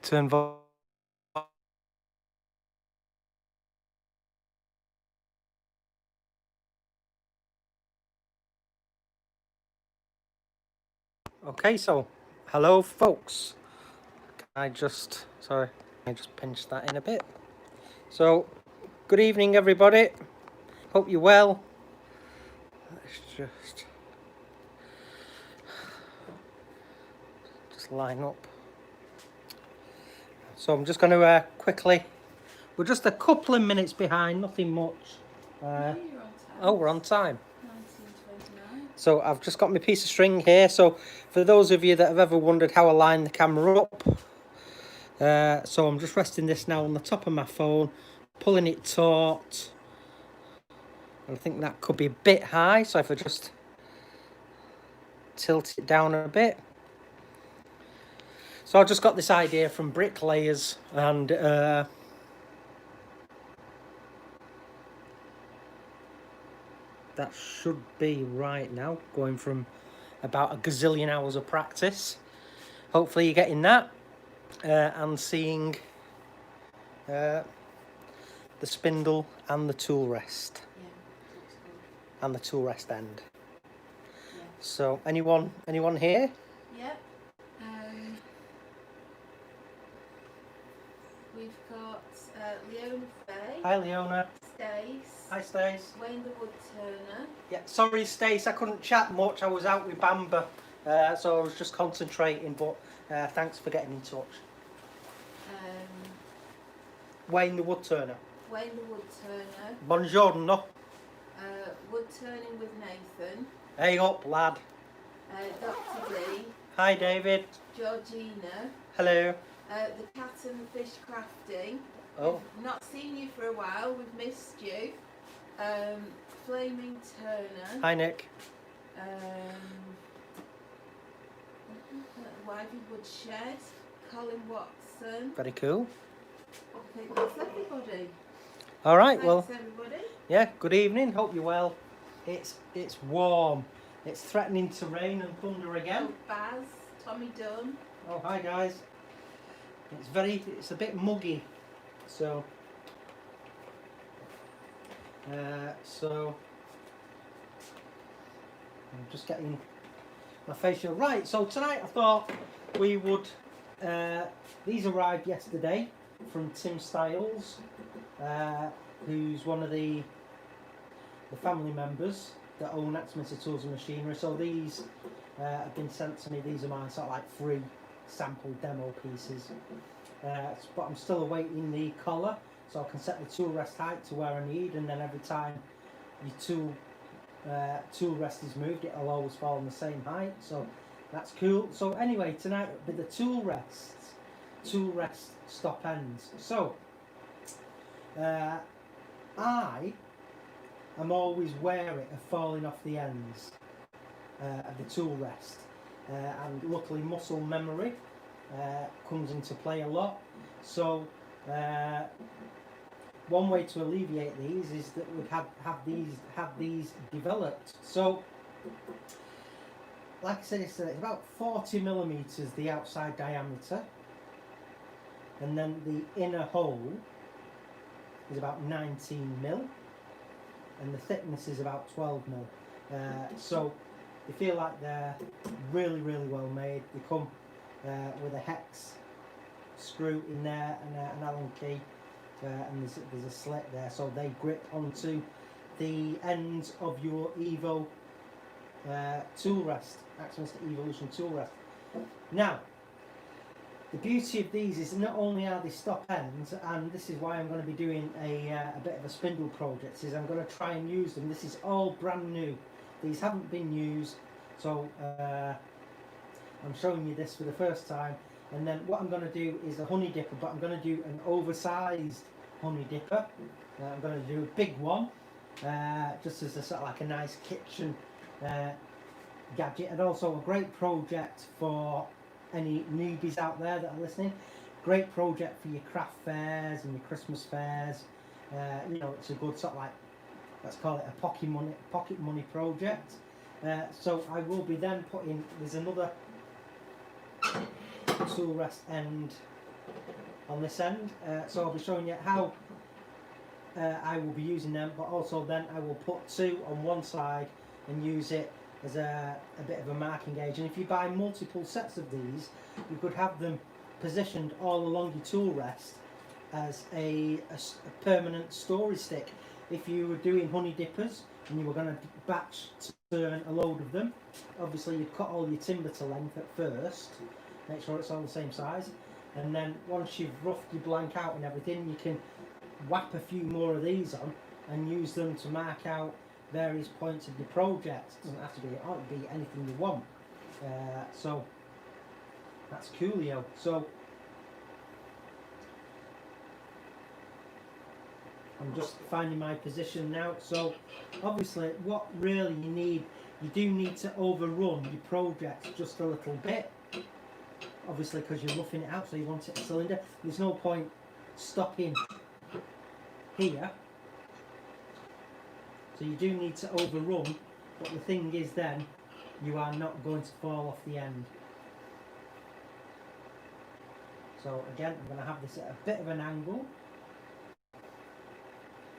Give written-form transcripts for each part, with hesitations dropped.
Turn volume. Okay, so hello folks. I just pinched that in a bit. So good evening everybody. Hope you're well. Let's just line up. So I'm just going to quickly, we're just a couple of minutes behind, nothing much. No, you're on time. Oh, we're on time. 1929. So I've just got my piece of string here. So for those of you that have ever wondered how I line the camera up, so I'm just resting this now on the top of my phone, pulling it taut. I think that could be a bit high, so if I just tilt it down a bit. So I just got this idea from bricklayers, and that should be right now, going from about a gazillion hours of practice. Hopefully you're getting that and seeing the spindle and the tool rest. Yeah, looks good. And the tool rest end. Yeah. So anyone here? Yep. We've got Leona Faye. Hi Leona. Stace. Hi Stace. Wayne the Woodturner. Yeah, sorry Stace, I couldn't chat much. I was out with Bamba, so I was just concentrating. But thanks for getting in touch. Wayne the Woodturner. Wayne the Woodturner. Buongiorno. Woodturning with Nathan. Hey up, lad. Dr. D. Hi David. Georgina. Hello. The Cat and the Fish Crafting. Oh. We've not seen you for a while. We've missed you. Flaming Turner. Hi Nick. Wivey Woodshed. Colin Watson. Very cool. I think that's everybody. All right. Thanks, Well. everybody. Yeah. Good evening. Hope you're well. It's warm. It's threatening to rain and thunder again. Oh, Baz, Tommy Dunn. Oh, hi guys. It's a bit muggy, so I'm just getting my facial right. So tonight I thought we would, these arrived yesterday from Tim Styles, who's one of the family members that own Axminster Tools and Machinery. So these have been sent to me. These are my sort of like free sample demo pieces, but I'm still awaiting the collar, so I can set the tool rest height to where I need, and then every time your tool rest is moved, it'll always fall on the same height, so that's cool. So anyway, tonight will be the tool rest stop ends. So I am always wary of falling off the ends of the tool rest. And luckily muscle memory comes into play a lot. So one way to alleviate these is that we'd have these developed. So like I said yesterday, it's about 40 millimeters the outside diameter, and then the inner hole is about 19 mil, and the thickness is about 12 mil. So they feel like they're really well made. They come with a hex screw in there and an Allen key, and there's a slit there, so they grip onto the ends of your Evo tool rest, Axminster Evolution tool rest. Now, the beauty of these is not only are they stop ends, and this is why I'm going to be doing a bit of a spindle project, is I'm going to try and use them. This is all brand new. These haven't been used, so I'm showing you this for the first time. And then what I'm going to do is a honey dipper, but I'm going to do an oversized honey dipper. I'm going to do a big one, just as a sort of like a nice kitchen gadget, and also a great project for any newbies out there that are listening. Great project for your craft fairs and your Christmas fairs. You know, it's a good sort of like, let's call it a pocket money project. So I will be then putting, there's another tool rest end on this end. So I'll be showing you how I will be using them, but also then I will put 2 on one side and use it as a bit of a marking gauge. And if you buy multiple sets of these, you could have them positioned all along your tool rest as a permanent storage stick. If you were doing honey dippers and you were going to batch turn a load of them, obviously you'd cut all your timber to length at first, make sure it's all the same size, and then once you've roughed your blank out and everything, you can whap a few more of these on and use them to mark out various points of your project. It doesn't have to be, it ought to be anything you want. So that's coolio. So I'm just finding my position now. So obviously what really you do need to overrun your project just a little bit, obviously because you're roughing it out, so you want it a cylinder. There's no point stopping here, so you do need to overrun, but the thing is then you are not going to fall off the end. So again, I'm going to have this at a bit of an angle,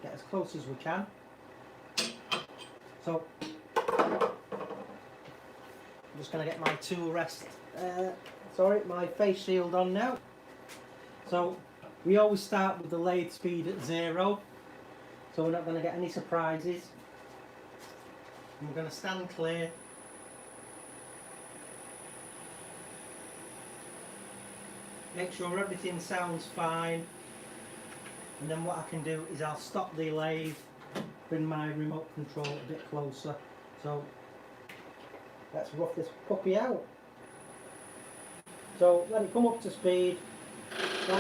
get as close as we can. So I'm just going to get my tool rest, my face shield on now. So we always start with the lathe speed at 0, so we're not going to get any surprises. And we're going to stand clear. Make sure everything sounds fine, and then what I can do is I'll stop the lathe, bring my remote control a bit closer. So let's rough this puppy out. So let it come up to speed. So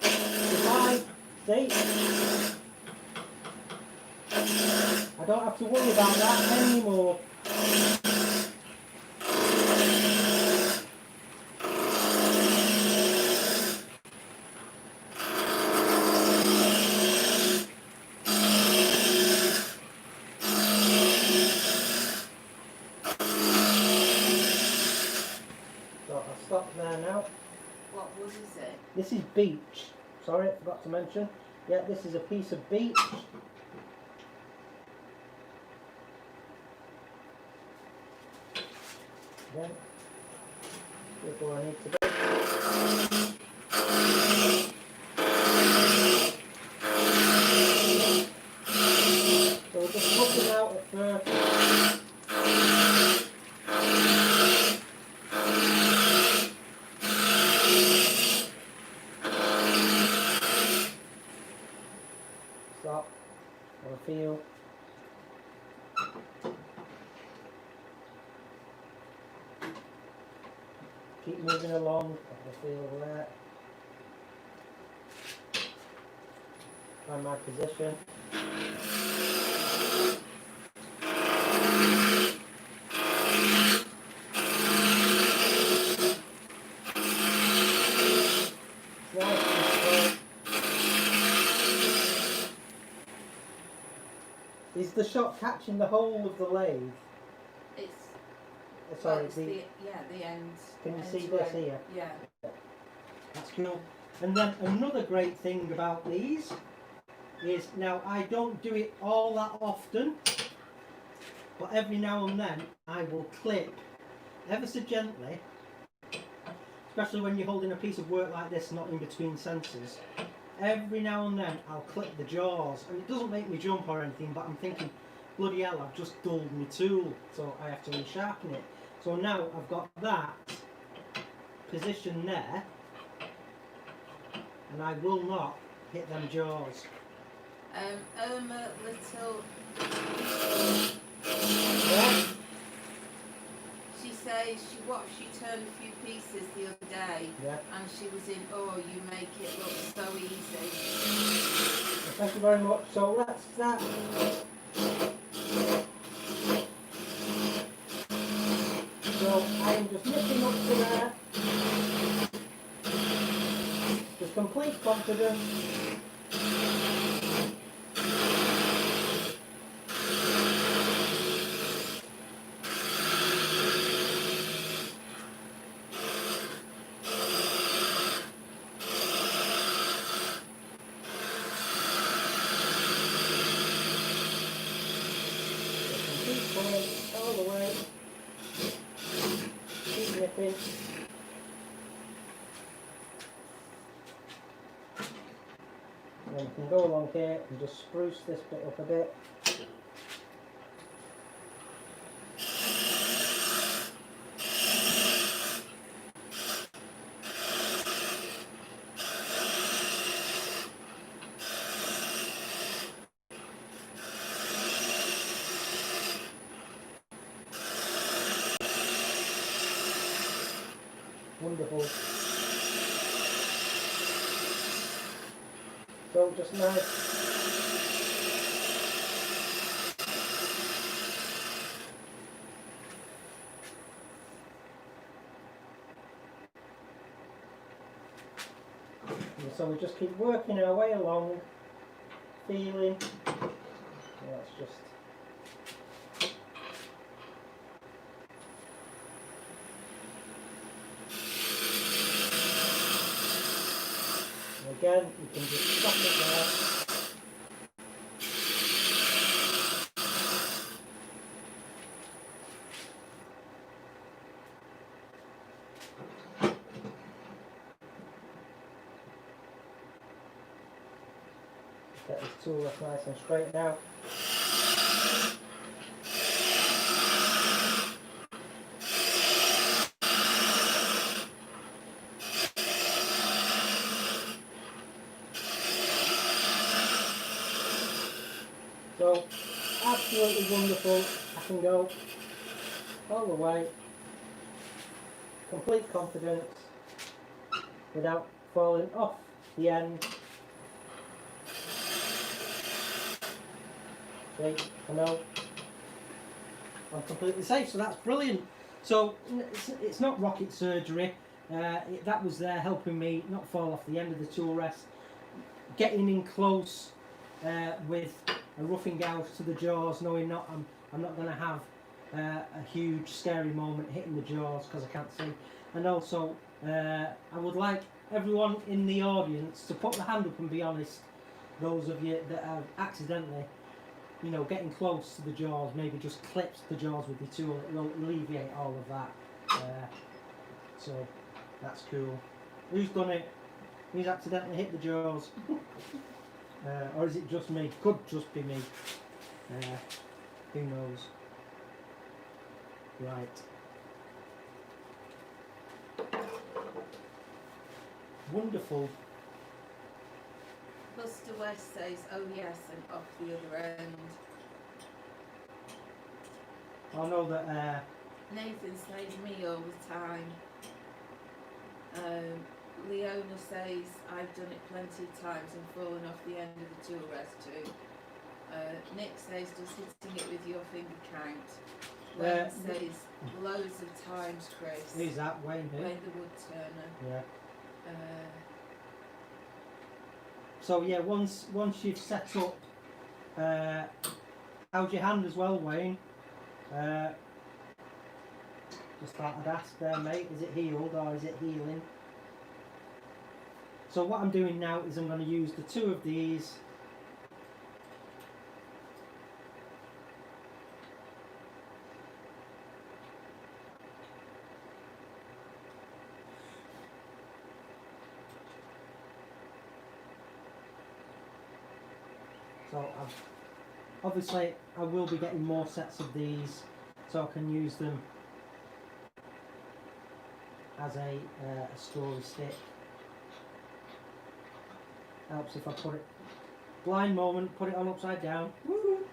goodbye, see? I don't have to worry about that anymore. Stop there now. What wood is it? This is beech. Sorry, I forgot to mention. Yeah, this is a piece of beech. Then, here's where I need to go. So we're just looking out at first. Stop. Have a feel. Keep moving along. Have a feel there. Find my position. Is the shot catching the whole of the lathe? It's sorry, it's the end. Can you end see to this end. here? Yeah. That's cool. And then another great thing about these is, now I don't do it all that often, but every now and then I will clip ever so gently, especially when you're holding a piece of work like this, not in between sensors. Every now and then I'll clip the jaws, and it doesn't make me jump or anything, but I'm thinking, bloody hell, I've just dulled my tool, so I have to resharpen it. So now I've got that position there, and I will not hit them jaws. Little. Yeah. She says she watched you turn a few pieces the other day, Yeah. and she was in awe. You make it look so easy. Thank you very much. So let's start. So I'm just lifting up to there. With complete confidence. nipping. And then we can go along here and just spruce this bit up a bit. Wonderful. So just nice. And so we just keep working our way along, feeling. Let's just. Again, you can just stop it there. Get this tool left nice and straight now. So, absolutely wonderful. I can go all the way, complete confidence, without falling off the end. See, I know I'm completely safe, so that's brilliant. So it's not rocket surgery. That was there helping me not fall off the end of the tool rest, getting in close with a roughing gouge to the jaws, knowing I'm not going to have a huge scary moment hitting the jaws because I can't see. And also I would like everyone in the audience to put their hand up and be honest. Those of you that have accidentally, you know, getting close to the jaws, maybe just clipped the jaws with the tool, it will alleviate all of that. So that's cool. Who's done it? Who's accidentally hit the jaws? Or is it just me? Could just be me. Who knows? Right. Wonderful. Buster West says, oh yes, and off the other end. I know that Nathan says me all the time. Leona says, I've done it plenty of times and fallen off the end of the tool rest too. Nick says, does hitting it with your finger count? Wayne says, loads of times, Chris. Who's that? Wayne who? Wayne the Woodturner. Yeah. So yeah, once you've set up, how's your hand as well, Wayne? Just thought I'd ask there, mate. Is it healed or is it healing? So what I'm doing now is I'm going to use the two of these. So obviously I will be getting more sets of these, so I can use them as a story stick. Helps if I put it, blind moment, put it on upside down. Woo!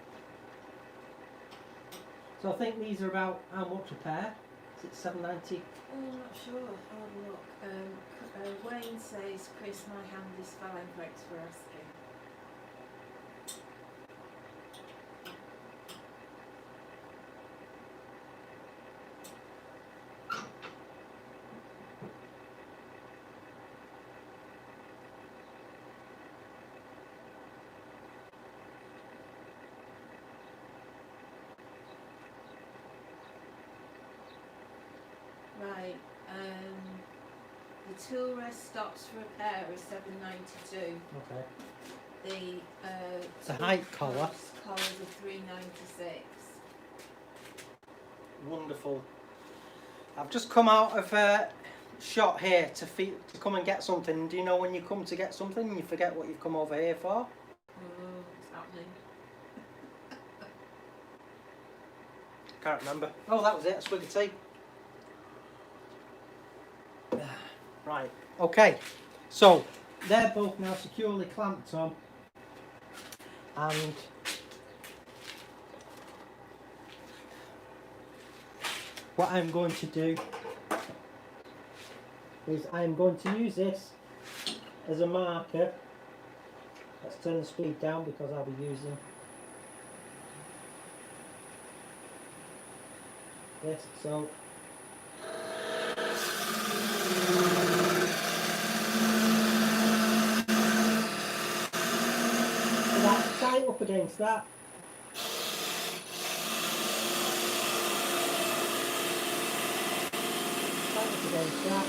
So I think these are about how much a pair? Is it $7.90? I'm not sure. I'll have a look. Wayne says, Chris, my hand is fine, thanks for asking. Right, the tool rest stops for a pair is $7.92. Okay. The It's a height collar. Collars are $3.96. Wonderful. I've just come out of a shot here to come and get something. Do you know when you come to get something and you forget what you've come over here for? Oh, it's happening. Can't remember. Oh, that was it, a swig of tea. Right, okay. So, they're both now securely clamped on. And what I'm going to do is I'm going to use this as a marker. Let's turn the speed down because I'll be using this. So that's tight up against that. Tight up against that.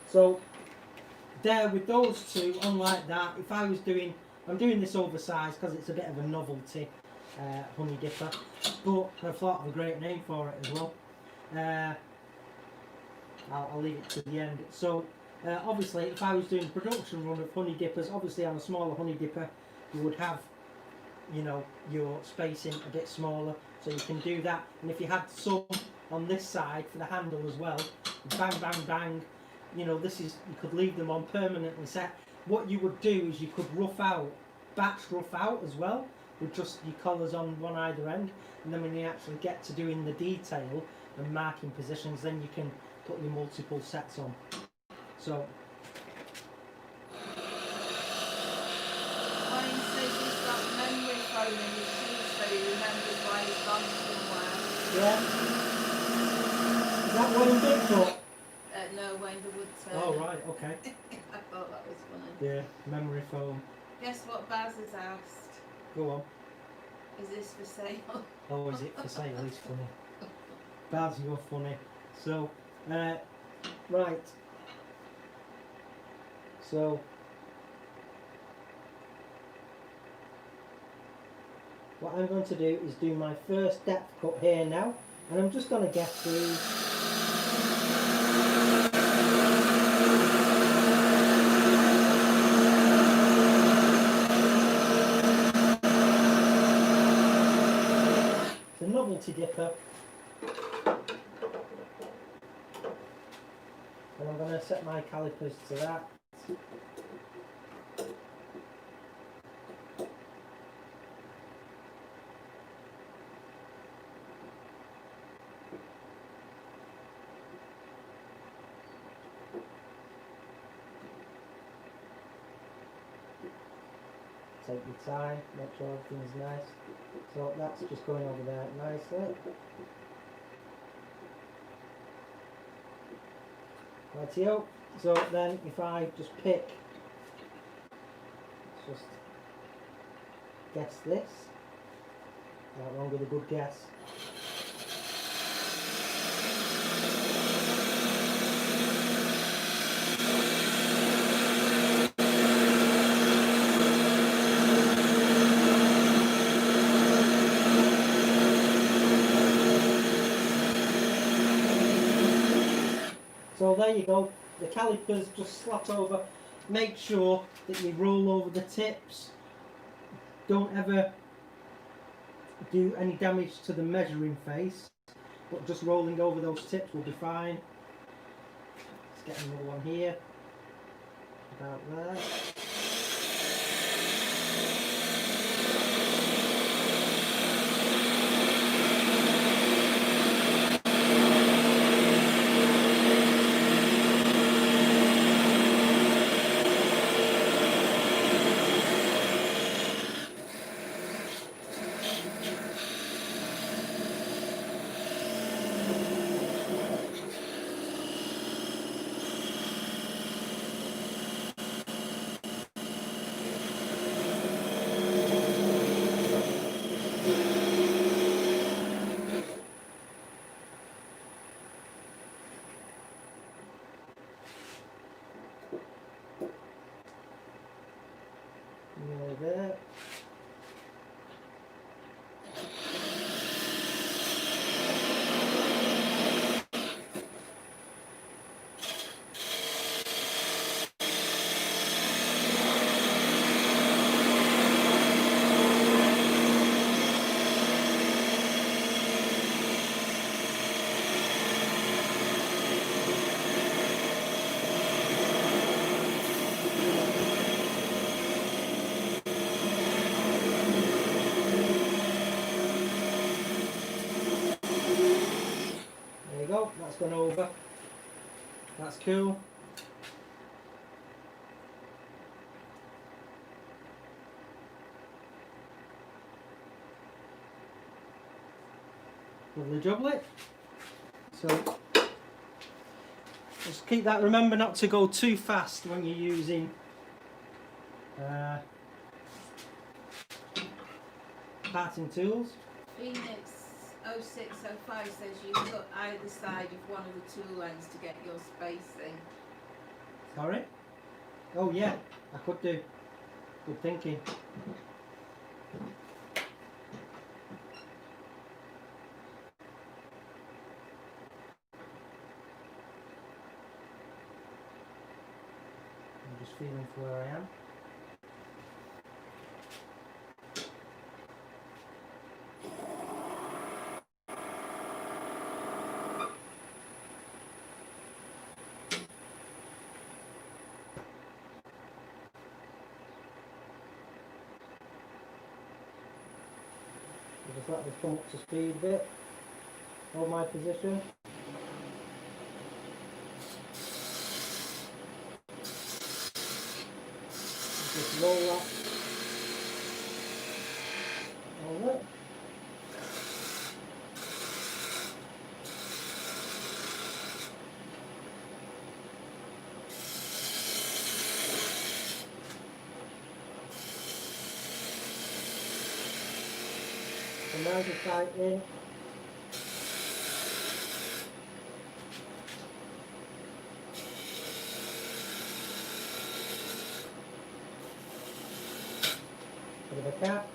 So there with those two, unlike that, if I was doing, I'm doing this oversized because it's a bit of a novelty honey dipper, but I've thought of a great name for it as well. I'll leave it to the end. So obviously if I was doing a production run of honey dippers, obviously on a smaller honey dipper you would have, you know, your spacing a bit smaller, so you can do that. And if you had some on this side for the handle as well, bang bang bang, you know, this is, you could leave them on permanently set. What you would do is you could batch rough out as well, with just your collars on one either end, and then when you actually get to doing the detail and marking positions, then you can put your multiple sets on. So Wayne says he's got memory foam in his shoes so he remembers why he's gone somewhere. yeah, is that Wayne Bigfoot? No, Wayne the Woodturner. Oh right, okay. I thought that was funny. Yeah, memory foam. Guess what Baz has asked? Go on. Is this for sale? Oh, is it for sale? He's funny. Baz, you're funny. So, right. So, what I'm going to do is do my first depth cut here now, and I'm just going to get through. The novelty dipper, and I'm going to set my calipers to that. Take your time, make sure everything's nice. So that's just going over there nicely. Rightio. So then if I just pick, let's just guess this. Not wrong with a good guess. So there you go, the calipers just slot over. Make sure that you roll over the tips. Don't ever do any damage to the measuring face, but just rolling over those tips will be fine. Let's get another one here, about there. go, that's gone over. That's cool. Lovely jubbly. So just keep that, remember not to go too fast when you're using parting tools. Phoenix 0605 says you cut either side of one of the tool ends to get your spacing. Sorry? Oh yeah, I could do. Good thinking. I'm just feeling for where I am. Just let this come up to speed a bit. Hold my position. Just roll that over. And now just tighten. Bit of a catch.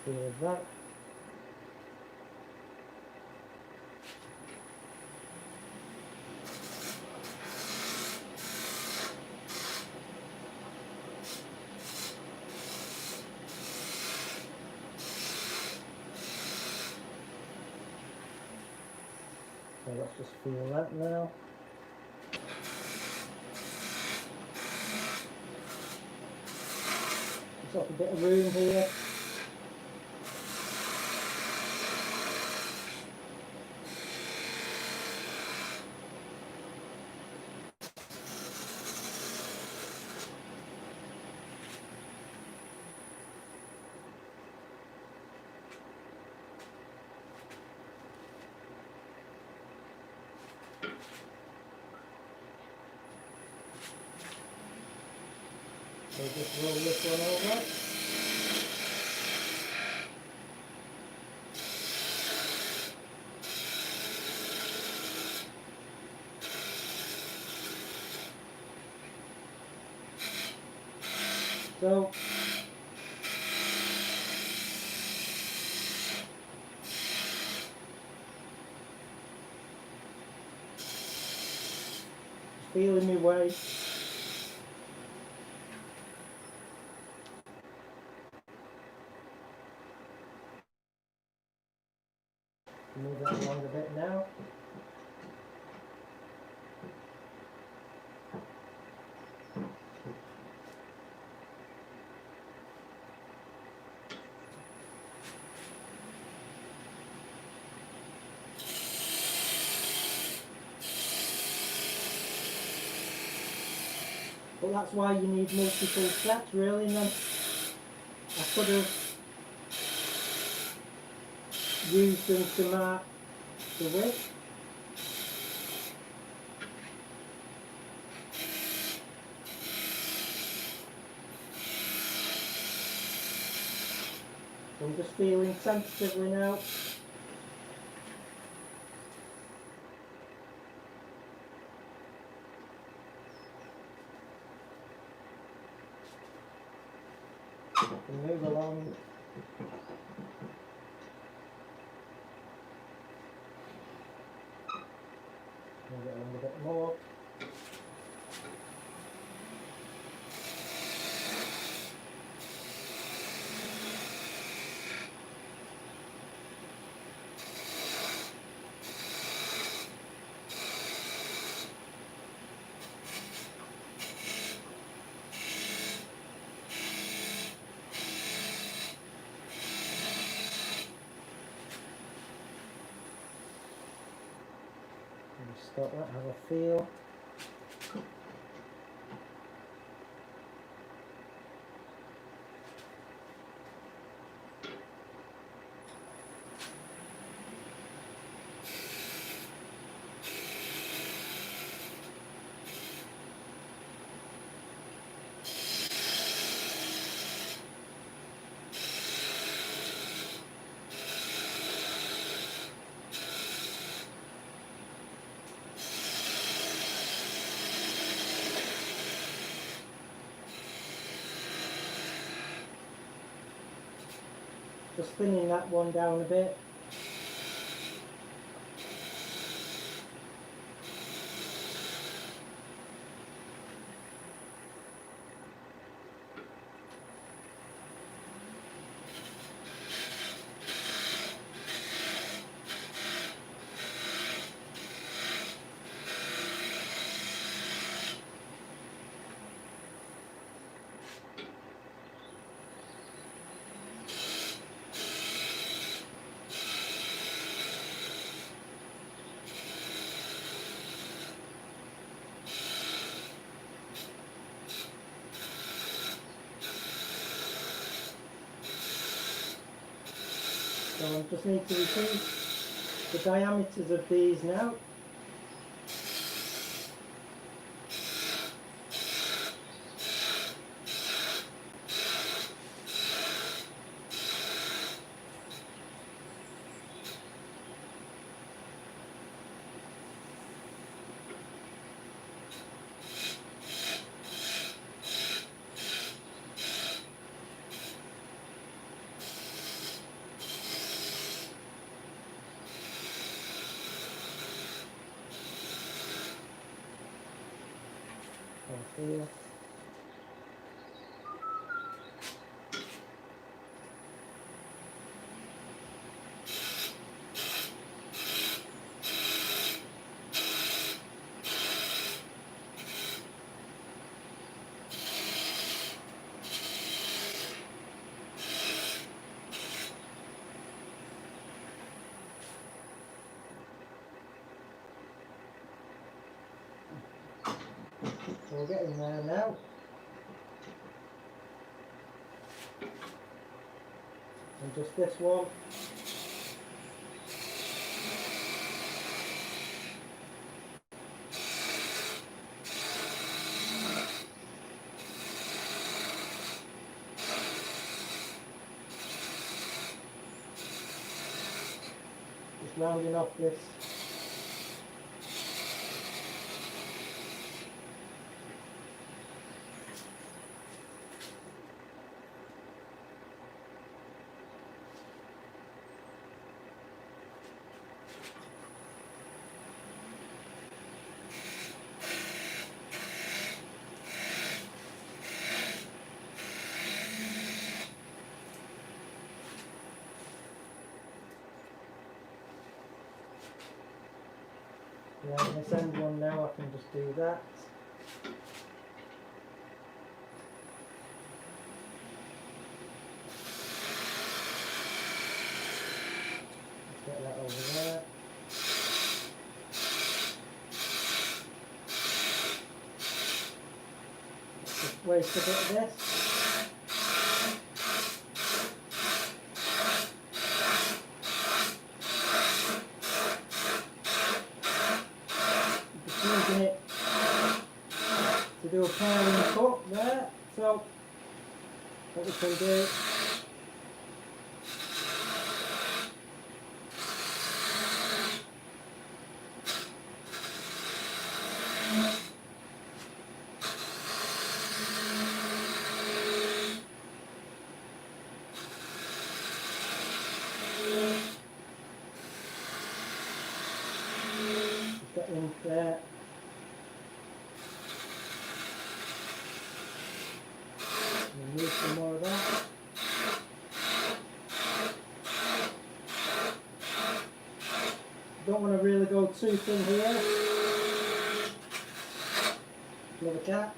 Happy with that. So let's just feel that now. Just got a bit of room here. So just roll this one over. So just feeling my way. Move that along a bit now. But that's why you need multiple steps really, and then I could have used them to mark the width. So I'm just feeling tentatively now. And move along. Move it along a bit more. got that, have a feel. Just thinning that one down a bit. So I just need to reduce the diameters of these now. Here. So we're getting there now. And just this one. Just rounding off this. Yeah, this end one now, I can just do that. Let's get that over there. Just waste a bit of this. Using it to do a pairing cut there, so what we can do get in there. Remove some more of that. Don't want to really go too thin here. Another cap.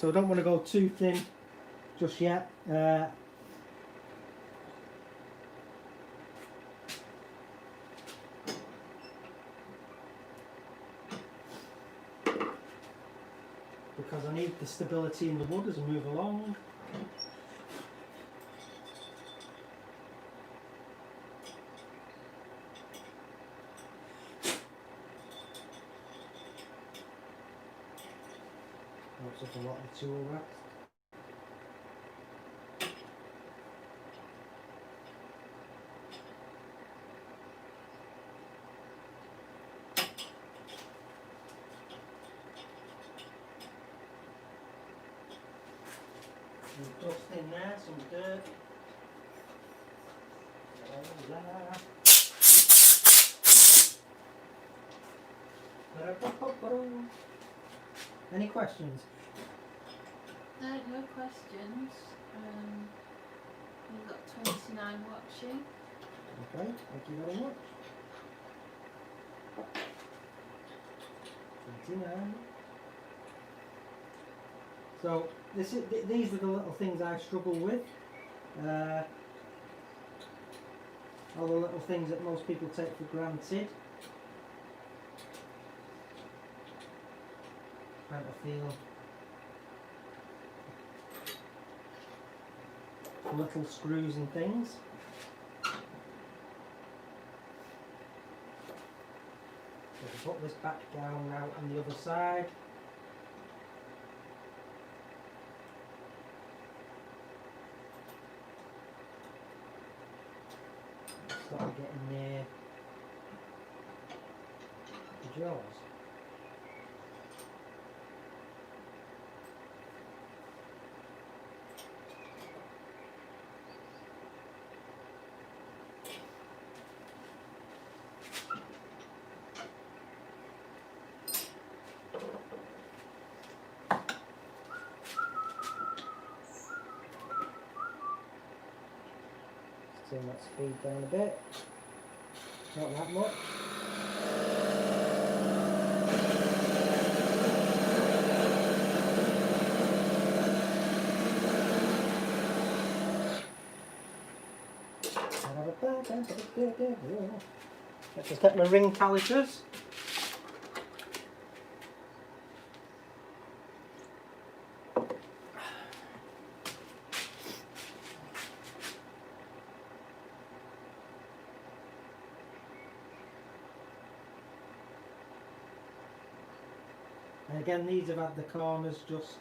so I don't want to go too thin just yet. Because I need the stability in the wood as I move along. Helps up a lot of tool rest. Some dust in there, some dirt. Any questions? No questions. We've got 29 watching. Okay, thank you very much. 29. So these are the little things I struggle with. All the little things that most people take for granted. Trying to feel little screws and things. So put this back down now on the other side. Start getting near the jaws. Turn that speed down a bit. Not that much. Let's just get my ring calipers. And again, these have had the corners just,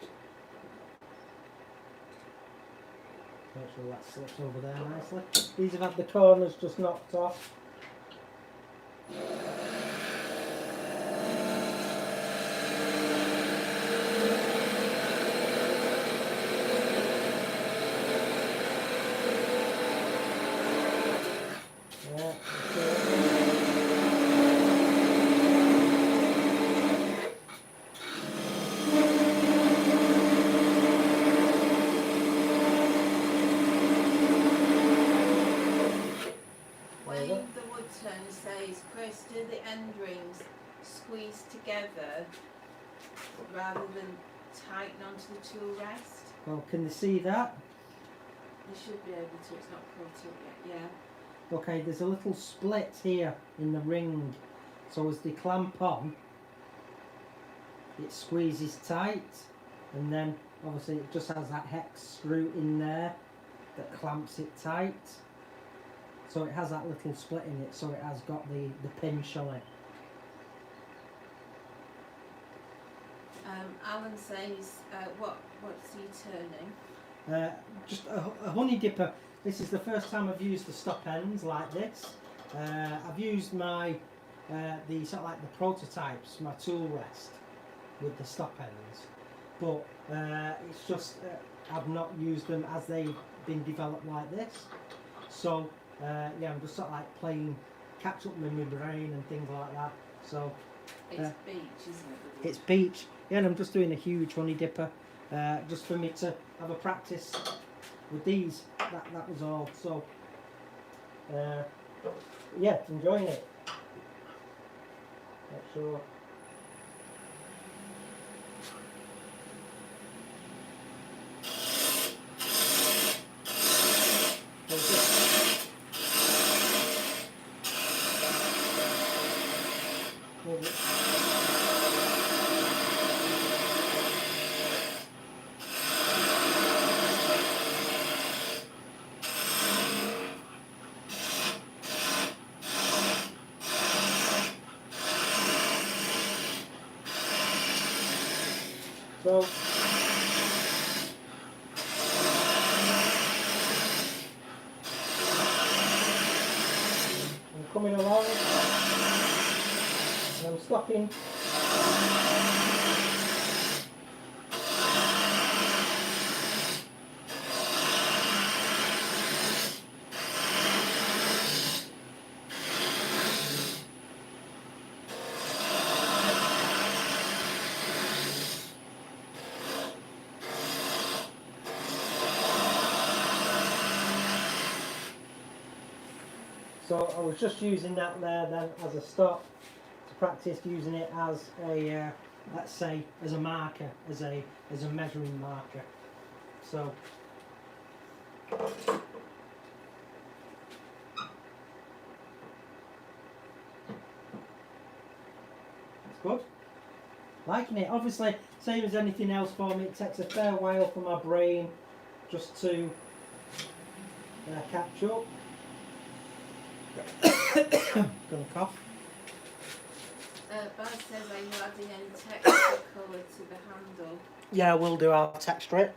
make sure that slips over there nicely. These have had the corners just knocked off. Yeah, When the woodturner says, Chris, do the end rings squeeze together rather than tighten onto the tool rest? well, can you see that? You should be able to, it's not caught up yet, yeah. Okay, there's a little split here in the ring, so as they clamp on, it squeezes tight, and then obviously it just has that hex screw in there that clamps it tight. So it has that little split in it, so it has got the pinch on it. Alan says, what's he turning? Just a honey dipper. This is the first time I've used the stop ends like this. I've used my the sort of like the prototypes, my tool rest with the stop ends, but it's just I've not used them as they've been developed like this. So yeah, I'm just sort of like playing catch up with my brain and things like that. So It's beach, isn't it? it's beach. Yeah, and I'm just doing a huge honey dipper just for me to have a practice with these. That was all. So yeah, enjoying it. Not sure. So I'm coming along and I'm stopping. So I was just using that there then as a stop to practice using it as a, let's say, as a marker, as a measuring marker. So it's good. Liking it. Obviously, same as anything else for me, it takes a fair while for my brain just to catch up. Gonna cough. Baz says, are you adding any texture colour to the handle? Yeah, we'll do. I'll texture it.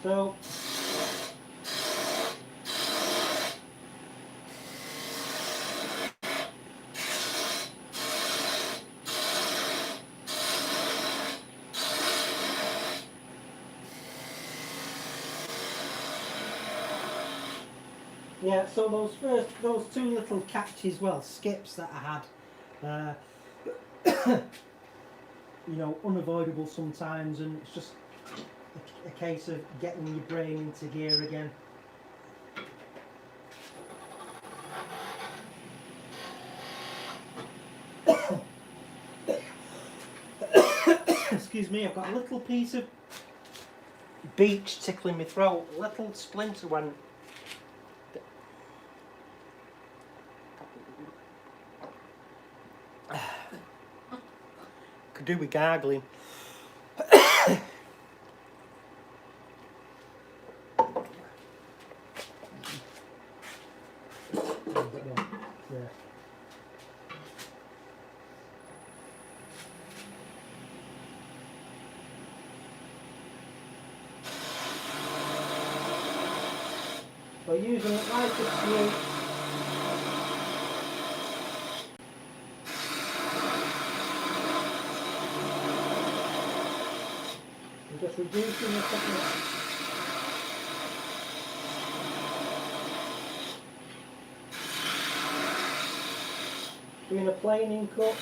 So yeah, so those two little catches, well, skips that I had, you know, unavoidable sometimes, and it's just a case of getting your brain into gear again. Excuse me, I've got a little piece of beech tickling my throat, a little splinter went. Could do with gargling. Yeah. So using it like a few. I'm just reducing the thickness. Doing a planing cut.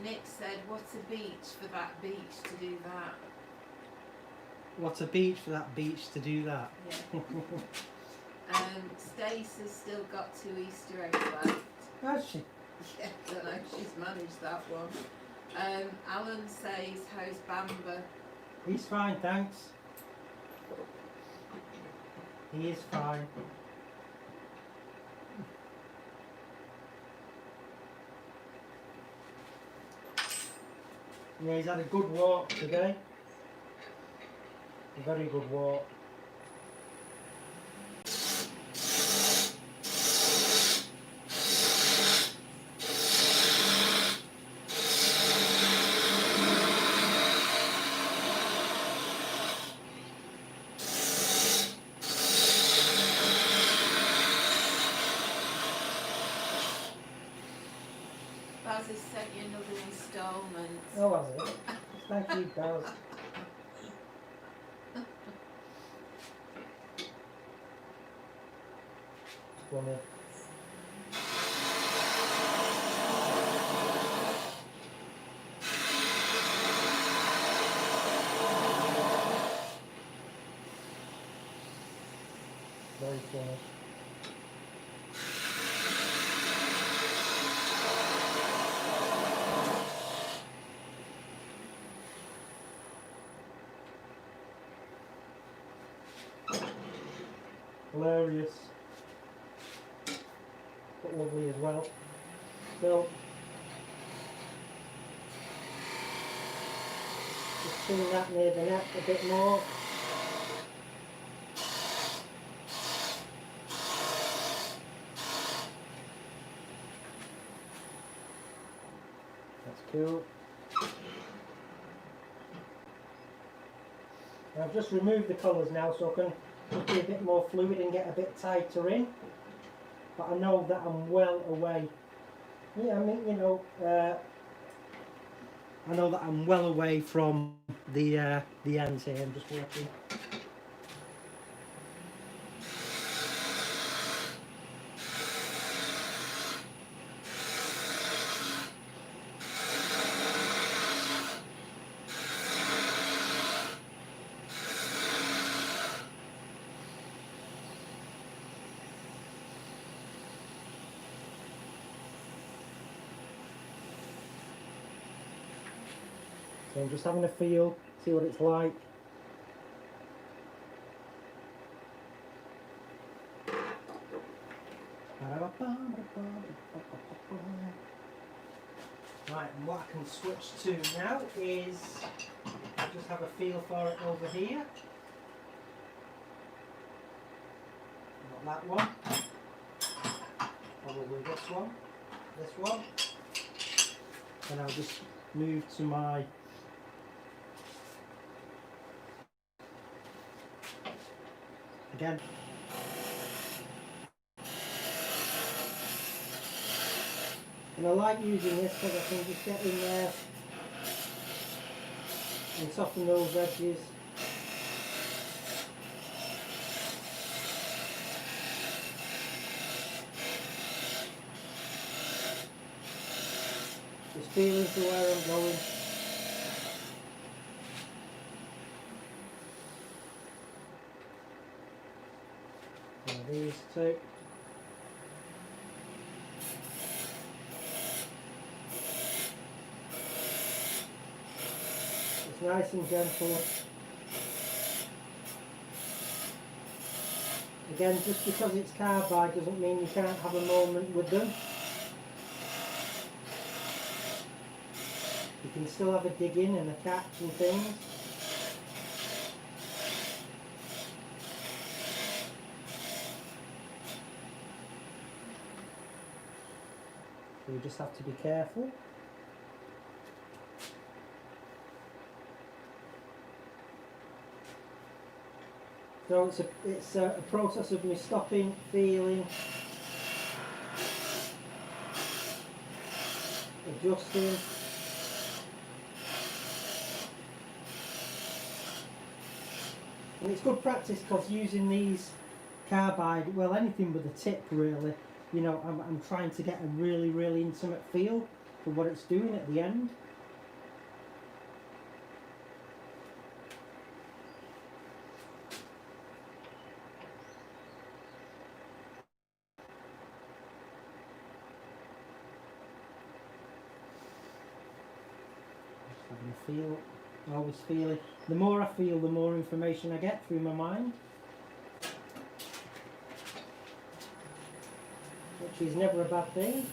Nick said, what's a beach for that beach to do that? What's a beach for that beach to do that? Yeah. Stace has still got 2 Easter eggs left. Has she? Yeah, I don't know if she's managed that one. Alan says, how's Bamba? He's fine, thanks. He is fine. Yeah, he's had a good walk today. A very good walk. has sent you another instalment. Oh, has it? Thank you, pals. Funny. Very funny. Hilarious. But lovely as well. So, just feel that near the neck a bit more. That's cool. And I've just removed the colours now so I can just be a bit more fluid and get a bit tighter in. But I know that I'm well away. Yeah, I mean, you know, I know that I'm well away from the ends here. I'm just working. So I'm just having a feel, see what it's like. Right, and what I can switch to now is just have a feel for it over here. Not that one. Probably this one. And I'll just move to my again. And I like using this because I can just get in there and soften those edges. Just feeling for where I'm going. And these two. It's nice and gentle. Again, just because it's carbide doesn't mean you can't have a moment with them. You can still have a dig in and a catch and things. So you just have to be careful. So it's a process of me stopping, feeling, adjusting. And it's good practice because using these carbide, well, anything with a tip really, you know, I'm trying to get a really, really intimate feel for what it's doing at the end. Just having a feel, always feeling. The more I feel, the more information I get through my mind. Which is never a bad thing.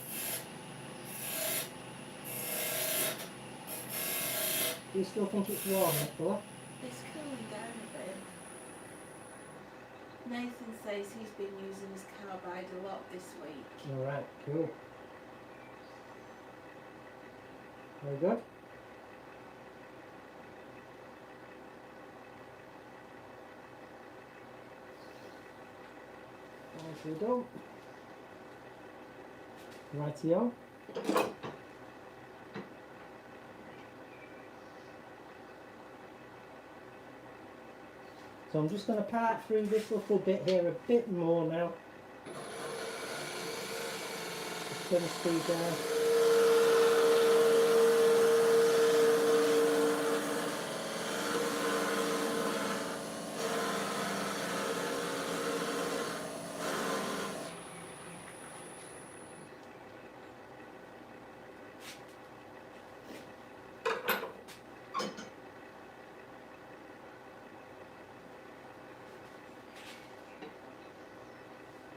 Do you still think it's warm, Nicola? It's cooling down a bit. Nathan says he's been using his carbide a lot this week. Alright, cool. Very good. Nicely done. Rightio. So I'm just going to part through this little bit here a bit more now. Just turn the speed down.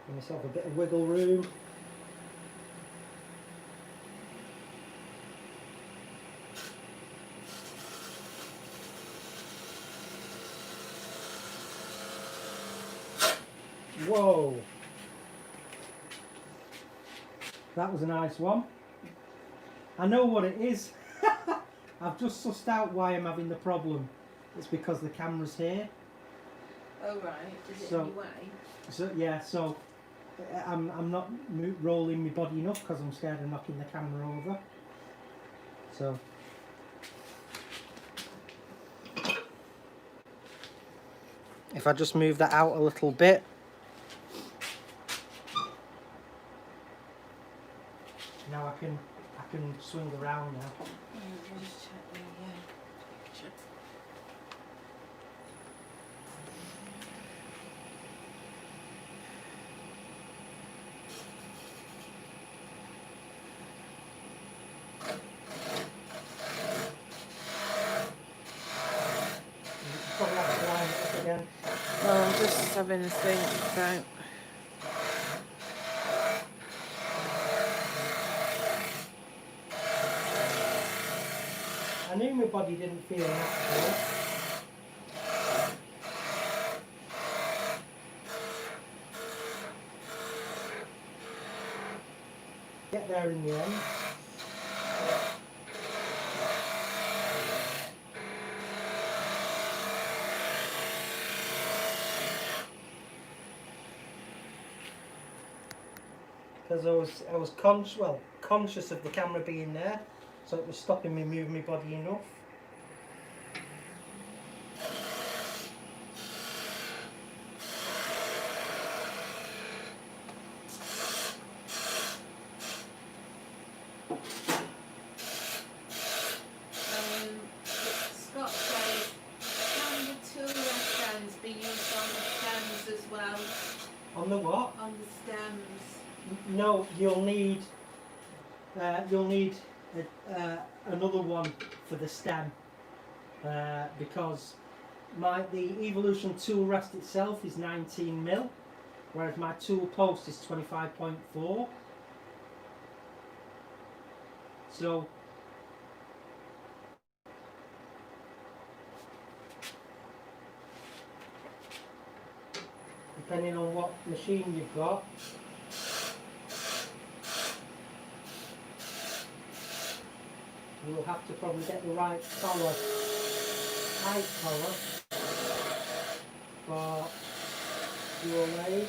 Give myself a bit of wiggle room. Whoa! That was a nice one. I know what it is. I've just sussed out why I'm having the problem. It's because the camera's here. Oh right, is it in your way? So yeah, so I'm not rolling my body enough because I'm scared of knocking the camera over. So if I just move that out a little bit. Now I can swing around now. I'll just check the picture. Probably have to line it up again. Well, I'm just having a think about. I knew my body didn't feel natural. Get there in the end. Because I was conscious of the camera being there, so it was stopping me moving my body enough. Scott says, can the tool rest stands be used on the stems as well? On the what? On the stems. No, you'll need another one for the stem because the Evolution tool rest itself is 19mm, whereas my tool post is 25.4. So depending on what machine you've got, you will have to probably get the right collar, height collar for your lathe.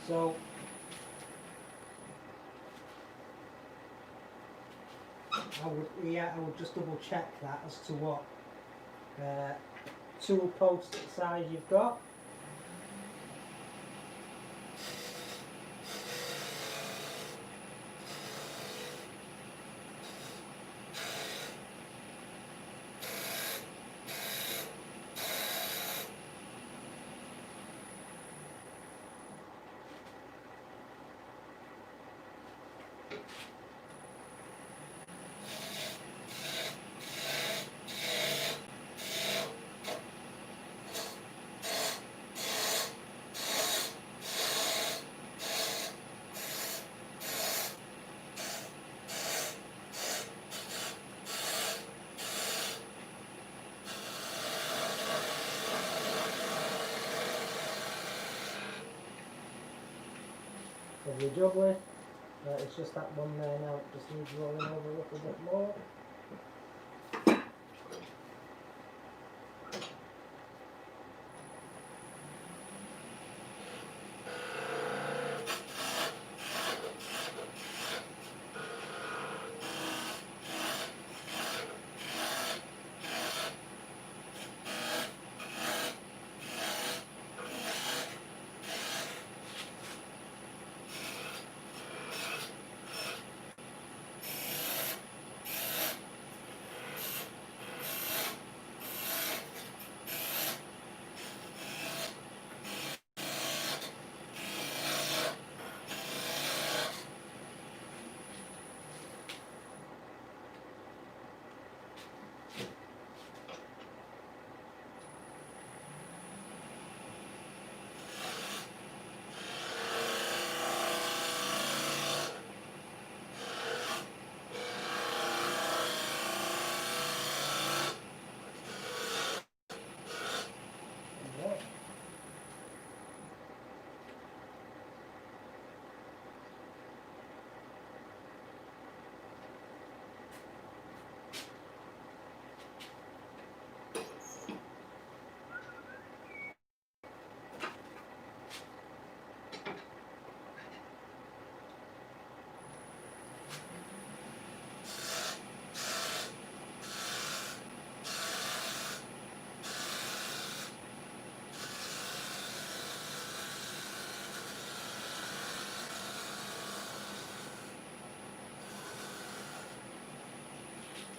So I would just double check that as to what tool post size you've got. Lovely jubbly. It's just that one there now, it just needs rolling over a little bit more.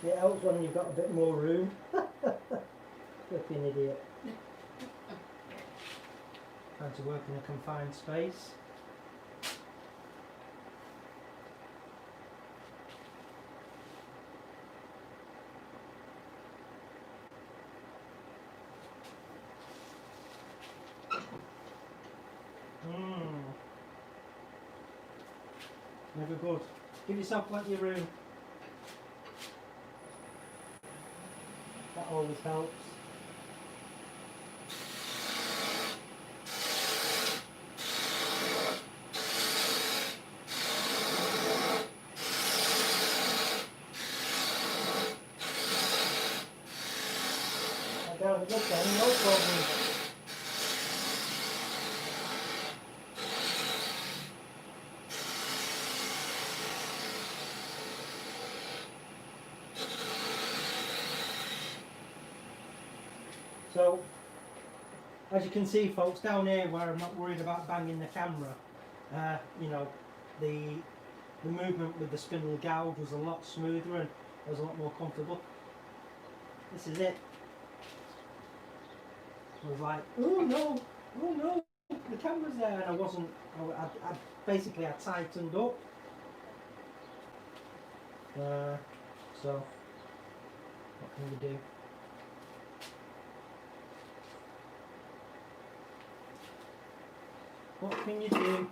It helps when you've got a bit more room. Flipping idiot. Trying to work in a confined space. Never good. Give yourself plenty of room. That always helps. Down the good then, no problem. So, as you can see folks, down here where I'm not worried about banging the camera, you know, the movement with the spindle gouge was a lot smoother and I was a lot more comfortable. This is it. I was like, oh no, the camera's there, and I wasn't, I basically I tightened up. So, what can we do? What can you do?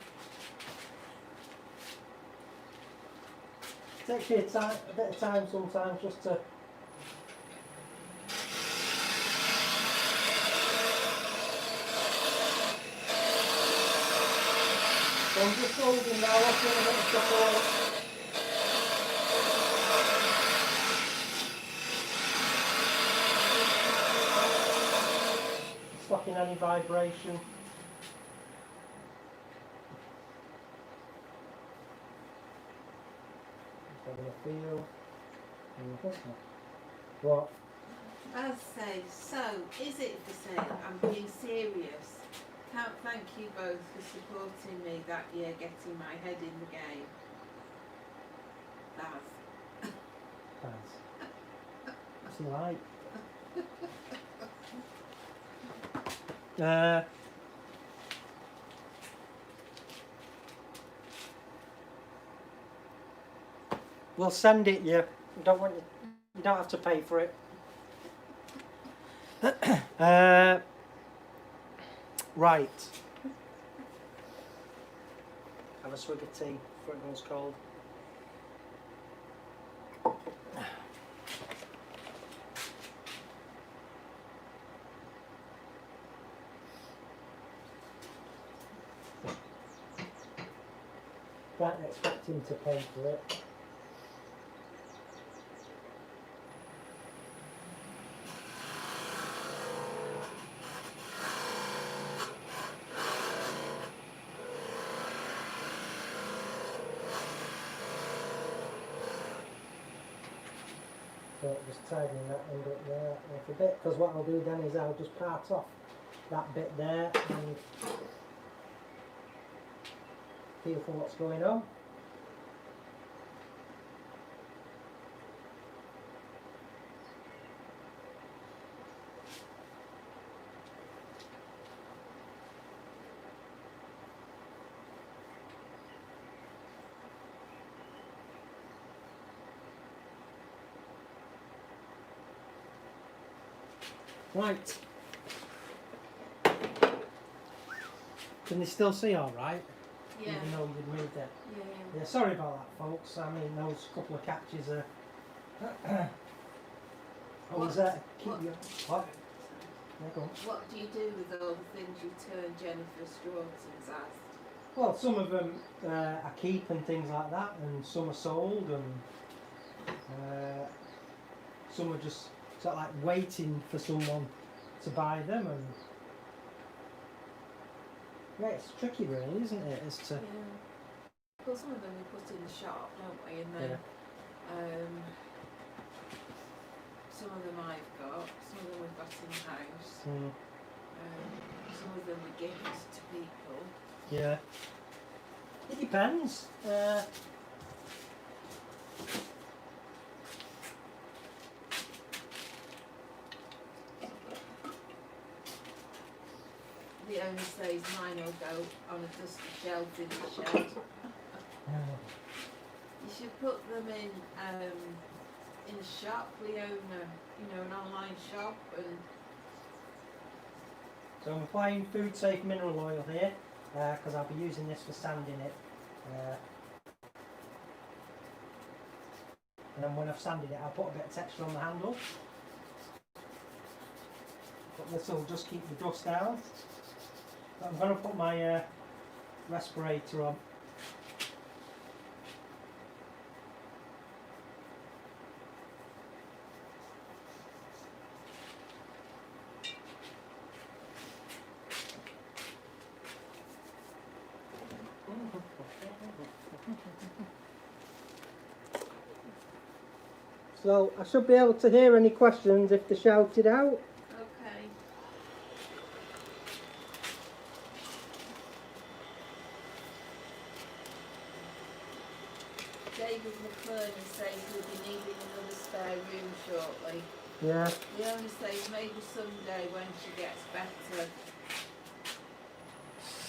It takes you a bit of time sometimes just to so I'm just holding now, I'm going to get the stuff away. Stopping any vibration. Just having a feel. What? I'll say, so is it for sale? I'm being serious. Can't thank you both for supporting me that year, getting my head in the game. Baz. Baz. What's he like? We'll send it you. You don't have to pay for it. Right. Have a swig of tea before it goes cold. can't expect him to pay for it. So just tidying that end up there off a bit, because what I'll do then is I'll just part off that bit there and feel for what's going on. Right. Can they still see all right? Yeah. Even though you'd moved it. Yeah. Yeah, sorry about that, folks. I mean, those couple of catches are. Always there to keep you. What? Yeah, go on. What do you do with all the things you turn Jennifer Strawton's asked? Well, some of them I keep and things like that, and some are sold, and some are just sort of like waiting for someone to buy them, and yeah, it's tricky, really, isn't it? As to Well, some of them we put in the shop, don't we? And then some of them I've got, some of them we've got in the house. Some of them we give to people. Yeah, it depends. The owner says mine will go on a dusty shelf in the shed. You should put them in a shop. We own an online shop, and So I'm applying food safe mineral oil here because I'll be using this for sanding it. And then when I've sanded it, I'll put a bit of texture on the handle. But this will just keep the dust down. But I'm going to put my respirator on. So I should be able to hear any questions if they're shouted out. okay. David McClernand says he'll be needing another spare room shortly. Yeah. The owner says maybe someday when she gets better.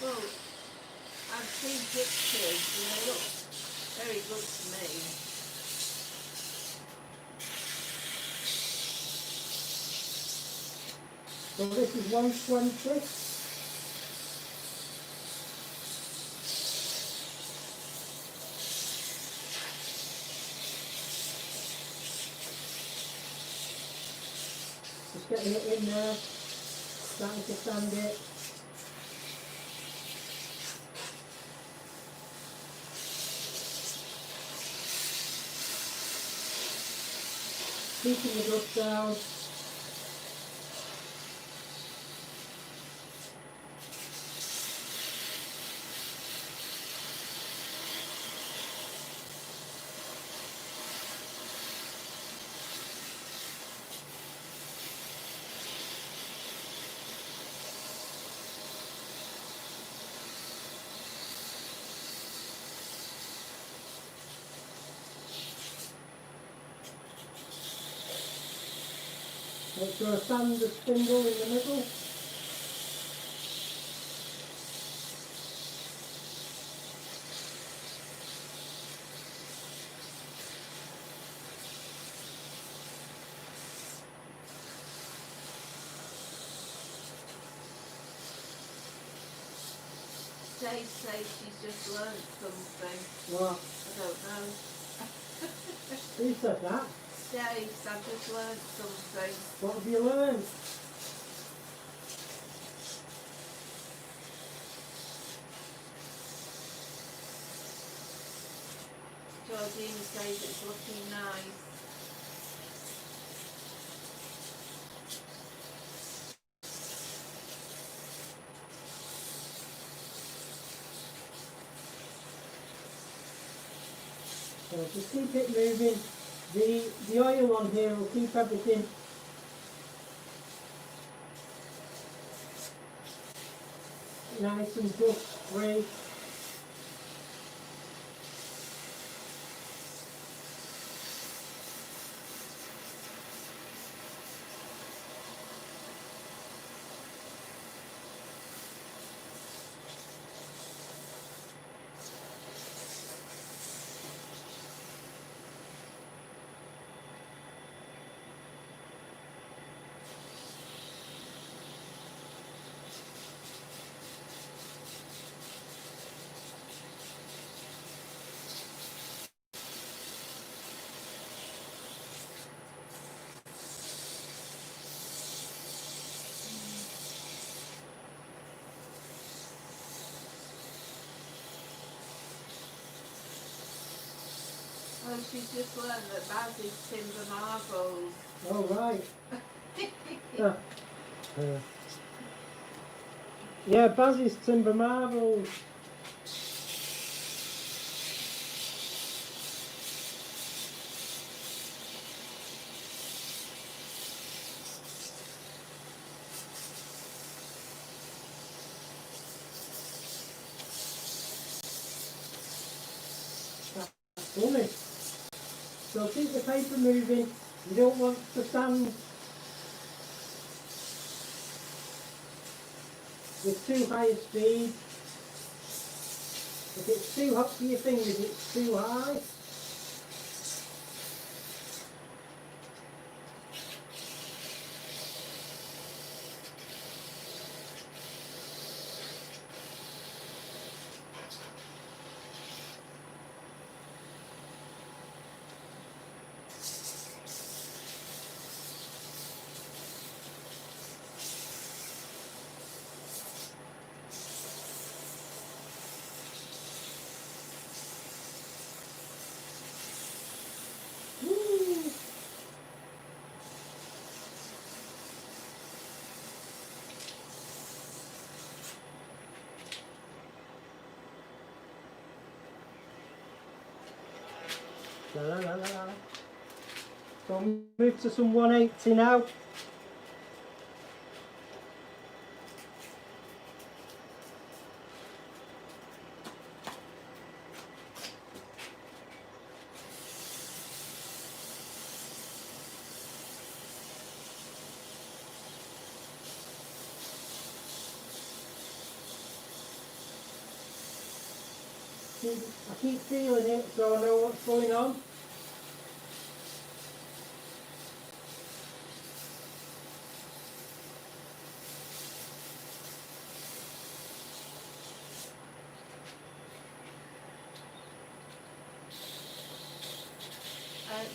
Well, I've seen pictures and they look very good to me. So this is 120. Just getting it in there, starting to sand it. Keeping the dust down. Make sure I sand the spindle in the middle. Dave says she's just learnt something. What? I don't know. Who said that? Dave, I've just learnt something. What have you learned? Dina says it's looking nice. So just keep it moving. The oil on here will keep everything nice and dust free. Oh, she's just learned that Baz is timber marbles. Oh right. Yeah, Baz's timber marbles. Funny. So keep the paper moving. You don't want to stand with too high a speed. If it's too hot for your fingers, it's too high. Woo. La la la la. So move to some 180 now. I keep feeling it so I know what's going on.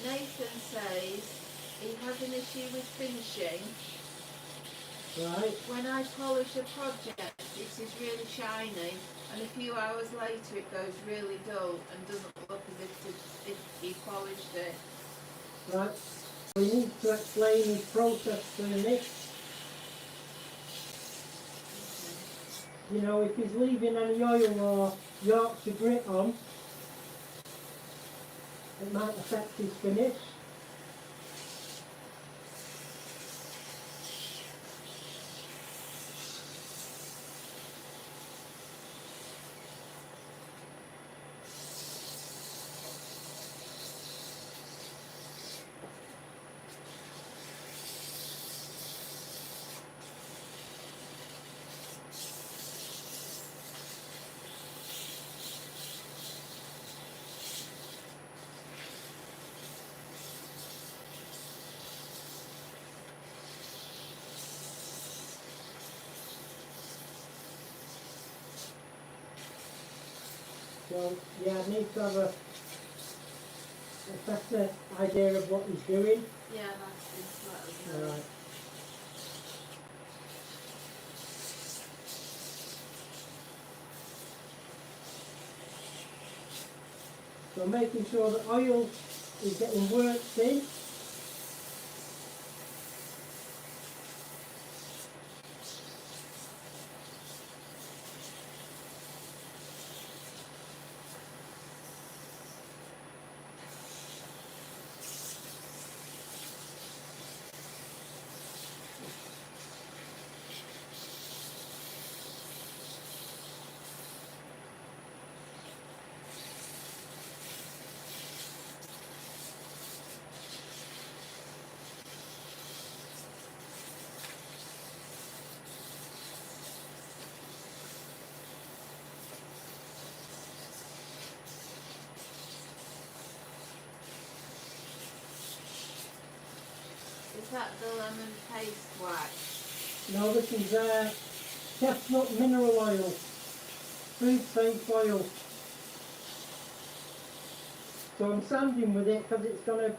Nathan says he has an issue with finishing. Right. When I polish a project, it is really shiny, and a few hours later it goes really dull and doesn't look as if he polished it. Right. We need to explain his process to Nick. You know, if he's leaving any oil or Yorkshire grit on, it might affect his finish. So, yeah, I need to have a better idea of what he's doing. Yeah, that's just let us know. Right. So making sure that oil is getting worked in. Is that the lemon paste wax? Now this is chestnut mineral oil, food safe oil. So I'm sanding with it because it's going to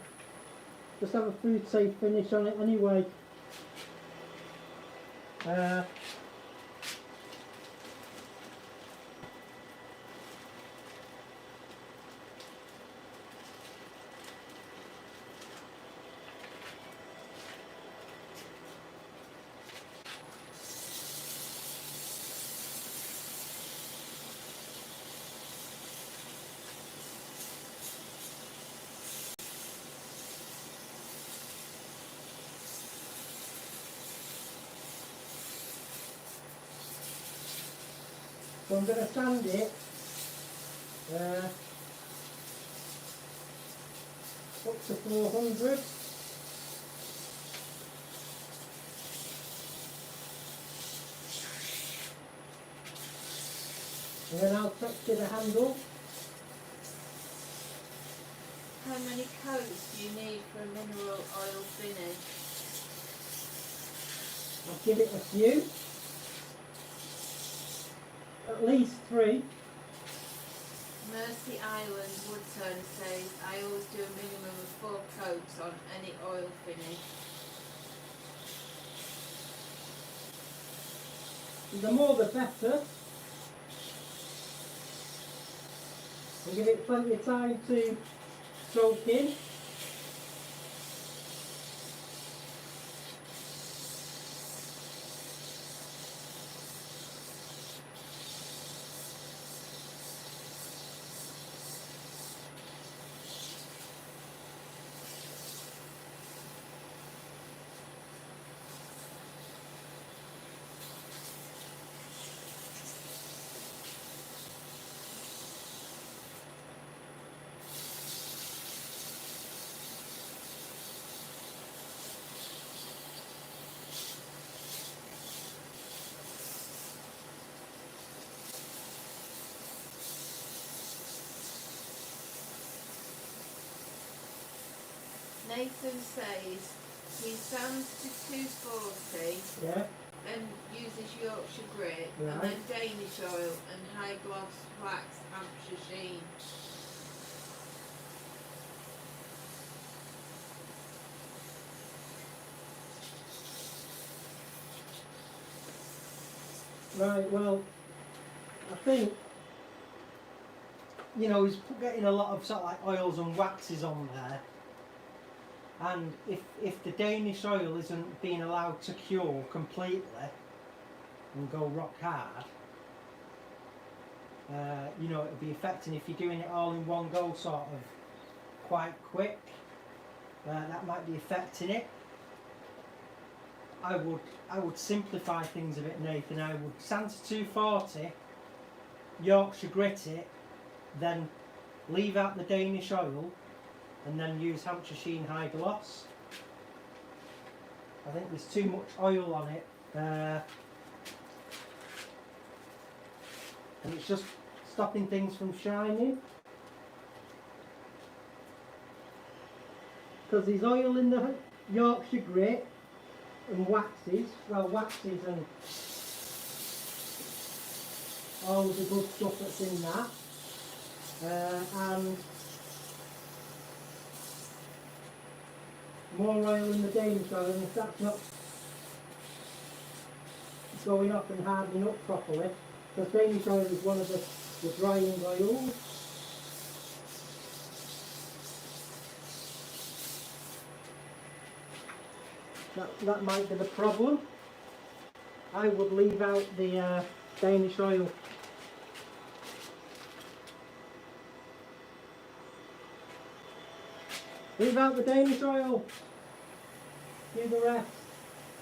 just have a food safe finish on it anyway. So I'm going to sand it up to 400. And then I'll touch the handle. How many coats do you need for a mineral oil finish? I'll give it a few. At least 3. Mercy Island Woodturner says, I always do a minimum of 4 coats on any oil finish. The more the better. And give it plenty of time to soak in. Nathan says he sands to 240 Yeah. and uses Yorkshire grit Right. and then Danish oil and high gloss wax Hampshire sheen. Right, well, I think, You know, he's getting a lot of sort of like oils and waxes on there. And if the Danish oil isn't being allowed to cure completely and go rock hard, you know, it'll be affecting if you're doing it all in one go sort of quite quick. That might be affecting it. I would simplify things a bit, Nathan. I would sand to 240, Yorkshire grit it, then leave out the Danish oil, and then use Hampshire Sheen High Gloss. I think there's too much oil on it, and it's just stopping things from shining. Because there's oil in the Yorkshire grit and waxes, and all the good stuff that's in that. And more oil in the Danish oil, and if that's not going up and hardening up properly, because Danish oil is one of the drying oils. that might be the problem. I would leave out the Danish oil. Leave out the Danish oil. Do the rest.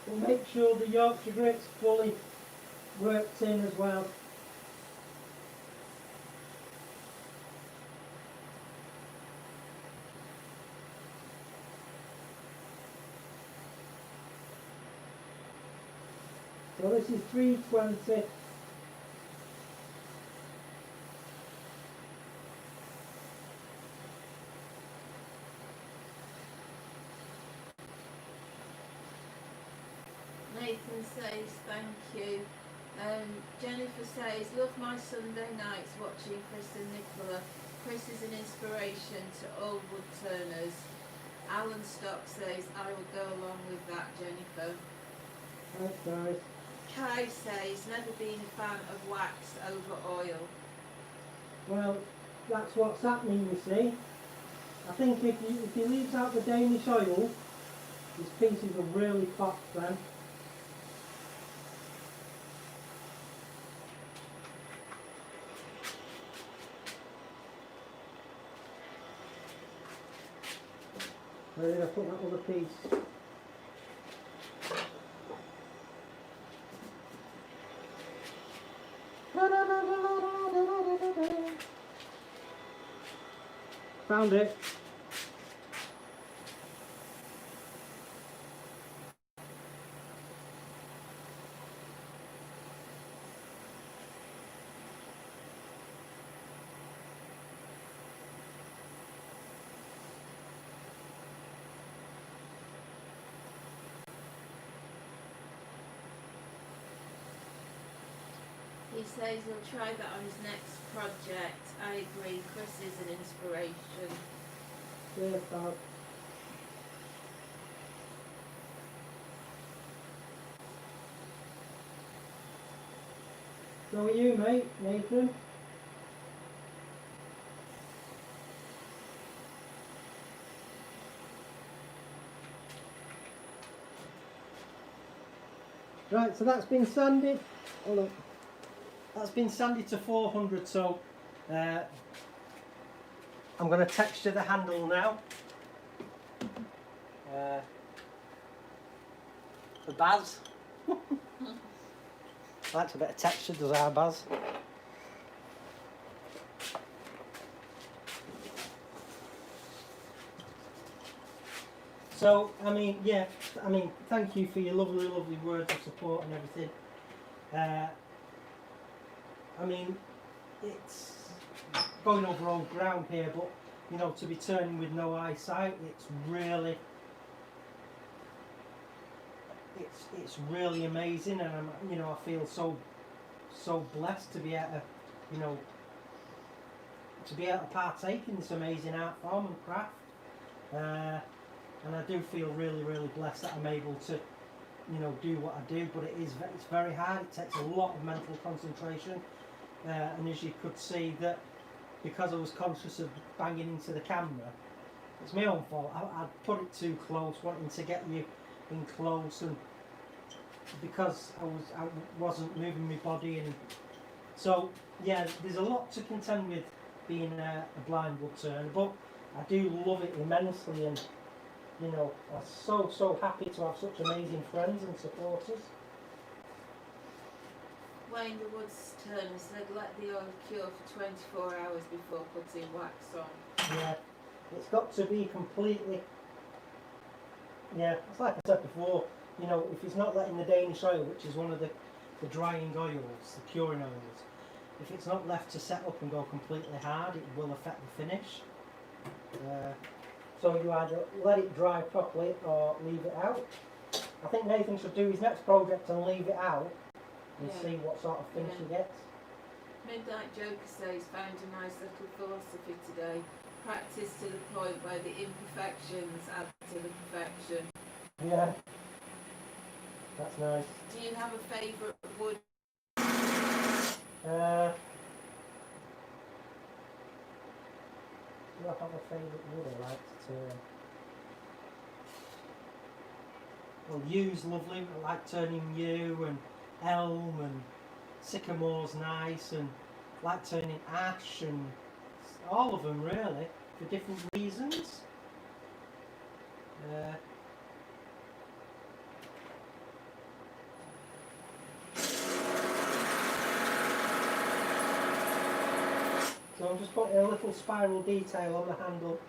We'll make sure the Yorkshire grit's fully worked in as well. So this is 320. Nathan says thank you. Jennifer says, love my Sunday nights watching Chris and Nicola. Chris is an inspiration to all woodturners. Alan Stock says, I will go along with that, Jennifer. Thanks guys. Kai says, never been a fan of wax over oil. Well, that's what's happening, you see. I think if he leaves out the Danish oil, his pieces will really pop then. Where did I put that other piece? Found it. He says he'll try that on his next project. I agree, Chris is an inspiration. Yeah, Bob. So are you, mate, Nathan? Right, so that's been sanded. Hold on. That's been sanded to 400, so I'm going to texture the handle now. For Baz. Likes a bit of texture, does our Baz. So, I mean, yeah, thank you for your lovely, lovely words of support and everything. I mean, it's going over old ground here, but you know, to be turning with no eyesight, it's really amazing, and I feel so blessed to be able to, to partake in this amazing art form and craft. And I do feel really, really blessed that I'm able to, do what I do. But it's very hard. It takes a lot of mental concentration. And as you could see, that because I was conscious of banging into the camera, it's my own fault. I'd put it too close, wanting to get you in close, and because I wasn't moving my body, and so yeah, there's a lot to contend with being a blind woodturner, but I do love it immensely, and I'm so happy to have such amazing friends and supporters. Wayne the Woodturner said, let the oil cure for 24 hours before putting wax on. Yeah, it's got to be completely, it's like I said before, if it's not letting the Danish oil, which is one of the drying oils, the curing oils, if it's not left to set up and go completely hard, it will affect the finish. So you either let it dry properly or leave it out. I think Nathan should do his next project and leave it out and see what sort of finish he gets. Midnight Joker says, found a nice little philosophy today. Practice to the point where the imperfections add to the perfection. Yeah, that's nice. Do you have a favourite wood? Do I have a favourite wood I like to turn? Well, yew's lovely. I like turning yew, and elm and sycamore's nice, and I like turning ash, and all of them really for different reasons. So I'm just putting a little spiral detail on the handle.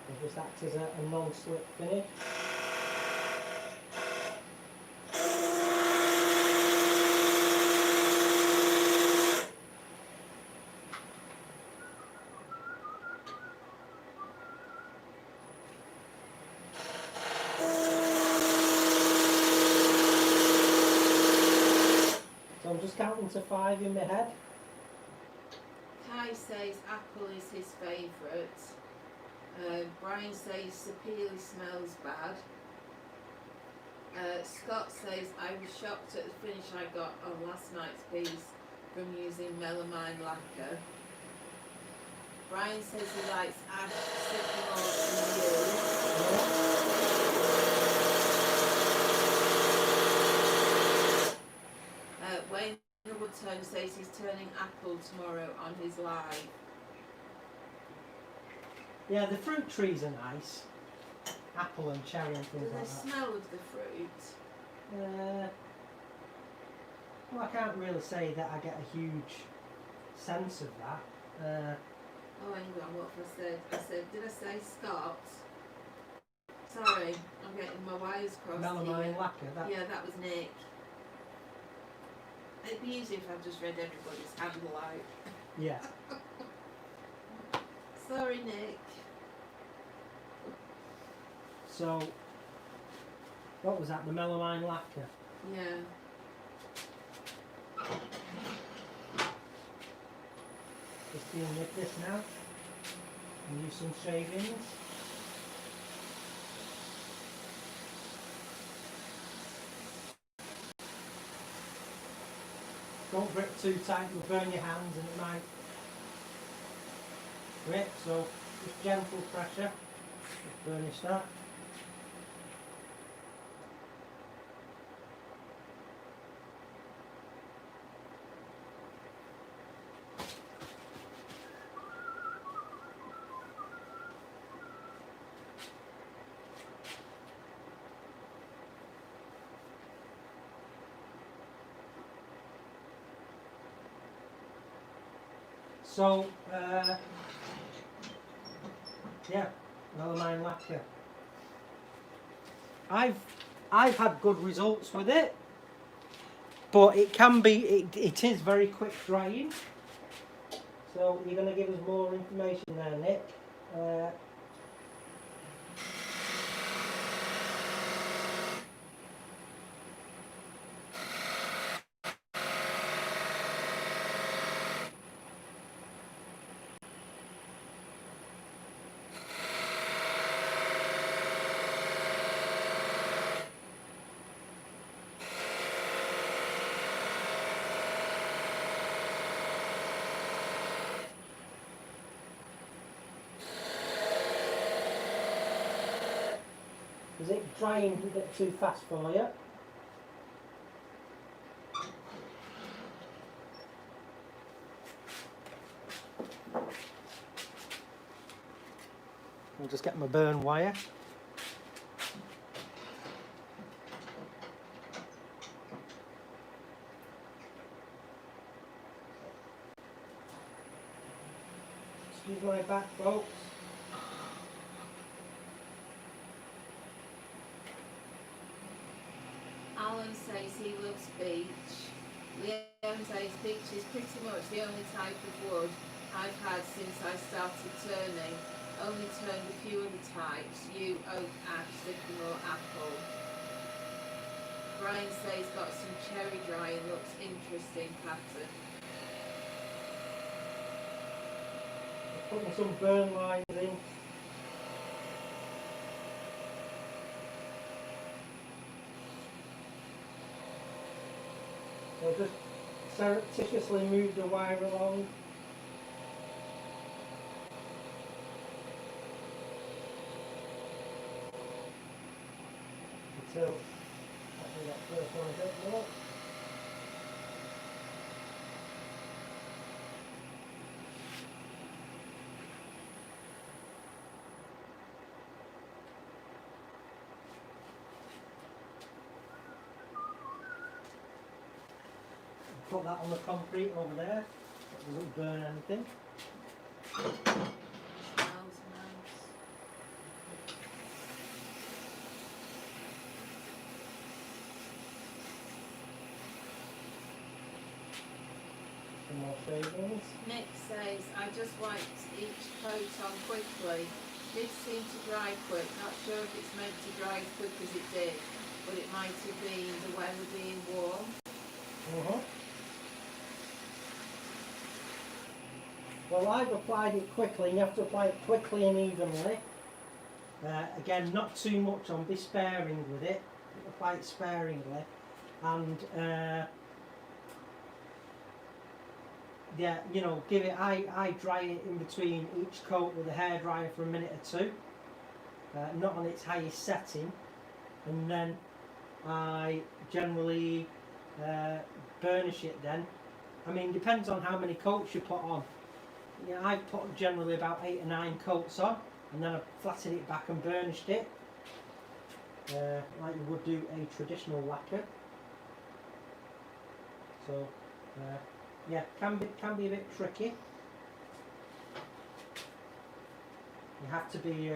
It just acts as a non-slip finish. So I'm just counting to 5 in my head. Kai says apple is his favourite. Brian says Sapele smells bad. Scott says I was shocked at the finish I got on last night's piece from using melamine lacquer. Brian says he likes ash, sycamore and yew. Wayne Woodturner says he's turning apple tomorrow on his live. Yeah, the fruit trees are nice. Apple and cherry and things Do like they that. smell of the fruit? Well, I can't really say that I get a huge sense of that. Oh, hang on, what have I said? Did I say Scott? Sorry, I'm getting my wires crossed. Melamine lacquer. Yeah, that was Nick. It'd be easier if I just read everybody's handle out. Yeah. Sorry, Nick. So, what was that? The melamine lacquer. Yeah. Just dealing with this now. And use some shavings. Don't grip too tight, you'll burn your hands and it might rip, so just gentle pressure. Just burnish that. So, yeah, melamine lacquer. I've had good results with it, but it can be, it is very quick drying. So you're going to give us more information there, Nick. Is it drying a bit too fast for you? I'll just get my burn wire. Excuse my back, folks. Alan says he loves beech. Leon says beech is pretty much the only type of wood I've had since I started turning. only turned a few other types, yew, oak, ash, sycamore, apple. Brian says got some cherry drying, looks interesting pattern. Putting some burn lines in. So just surreptitiously move the wire along. Until actually that first one a bit more. Put that on the concrete over there, so it doesn't burn anything. Smells nice. Some more shavings. Nick says, I just wiped each coat on quickly. Did seem to dry quick. Not sure if it's meant to dry as quick as it did, but it might have been the weather being warm. Well, I've applied it quickly, and you have to apply it quickly and evenly. Again, not too much on, be sparing with it. Apply it sparingly. And yeah, you know, give it, I dry it in between each coat with a hairdryer for a minute or two. Not on its highest setting. And then I generally burnish it then. I mean, depends on how many coats you put on. Yeah, I put generally about 8 or 9 coats on, and then I flattened it back and burnished it, like you would do a traditional lacquer. So, yeah, can be a bit tricky. You have to be,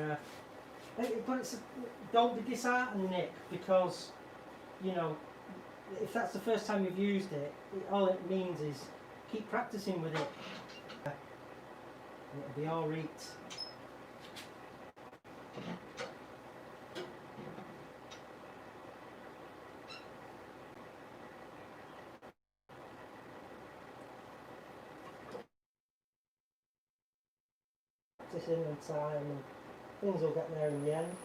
but don't be disheartened, Nick, because you know, if that's the first time you've used it, all it means is keep practicing with it. It'll be alright. Practicing and time, and things will get there in the end.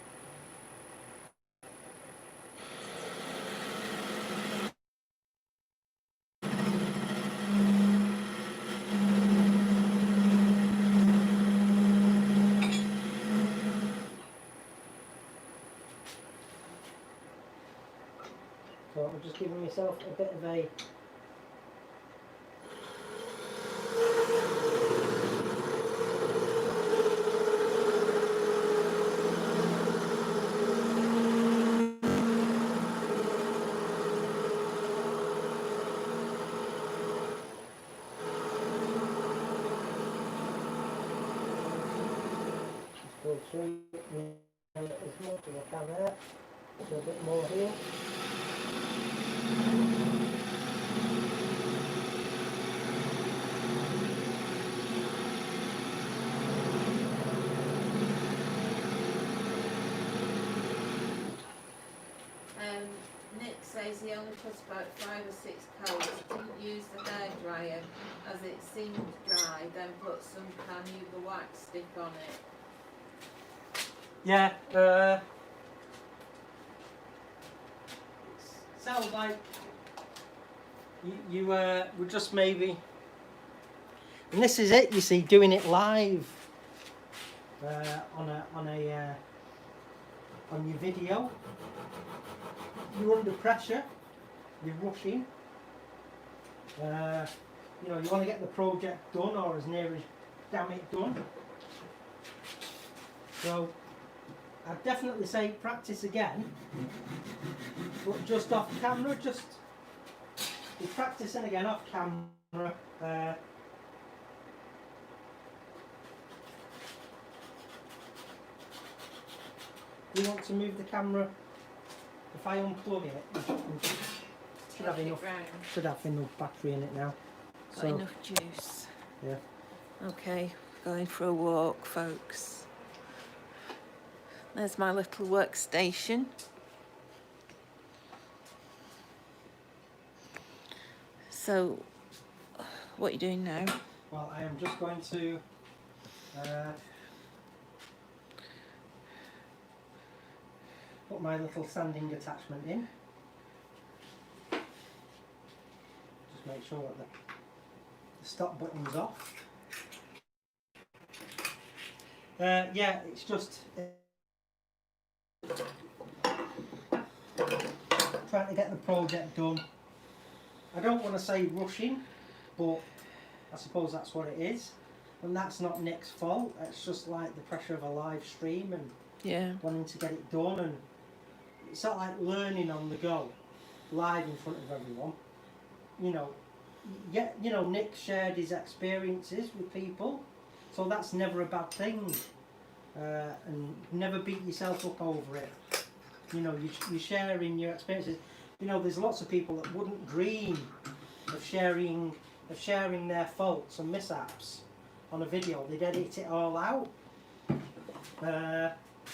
So I'm just giving myself a bit of a go through as much as I can there. So a bit more here. Nick says he only put about 5 or 6 coats. Didn't use the hairdryer as it seemed dry. Then put some Canuba wax stick on it. Yeah, sounds like you would just maybe, and this is it. You see, doing it live on your video. You're under pressure. You're rushing. You know, you want to get the project done, or as near as damn it done. So I'd definitely say practice again, but just off camera. Just be practicing again off camera. You want to move the camera. If I unplug it, should have enough battery in it now. Got enough juice. Yeah. Okay, going for a walk, folks. There's my little workstation. So, what are you doing now? Well, I am just going to put my little sanding attachment in. Just make sure that the stop button's off. Yeah, it's just trying to get the project done. I don't want to say rushing, but I suppose that's what it is. And that's not Nick's fault. It's just like the pressure of a live stream and wanting to get it done. And it's not like learning on the go, live in front of everyone. You know, Nick shared his experiences with people, so that's never a bad thing. And never beat yourself up over it. You know, you're sharing your experiences. You know, there's lots of people that wouldn't dream of sharing their faults and mishaps on a video. They'd edit it all out, and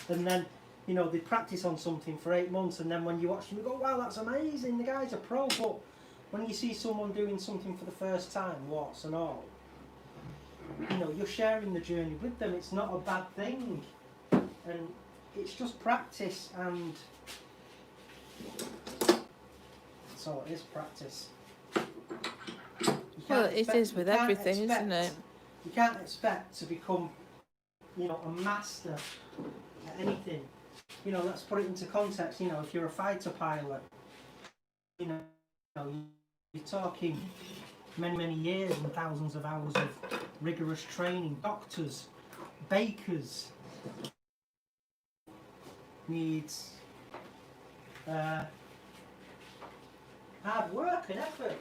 then, you know, they practice on something for 8 months, and then when you watch them, you go, wow, that's amazing, the guy's a pro. But when you see someone doing something for the first time, warts and all, you know, you're sharing the journey with them. It's not a bad thing, and it's just practice. And so it is practice. Well, it is with everything, isn't it? You can't expect to become, you know, a master at anything. You know, let's put it into context. You know, if you're a fighter pilot, you know, you're talking many years and thousands of hours of rigorous training. Doctors, bakers, needs hard work and effort.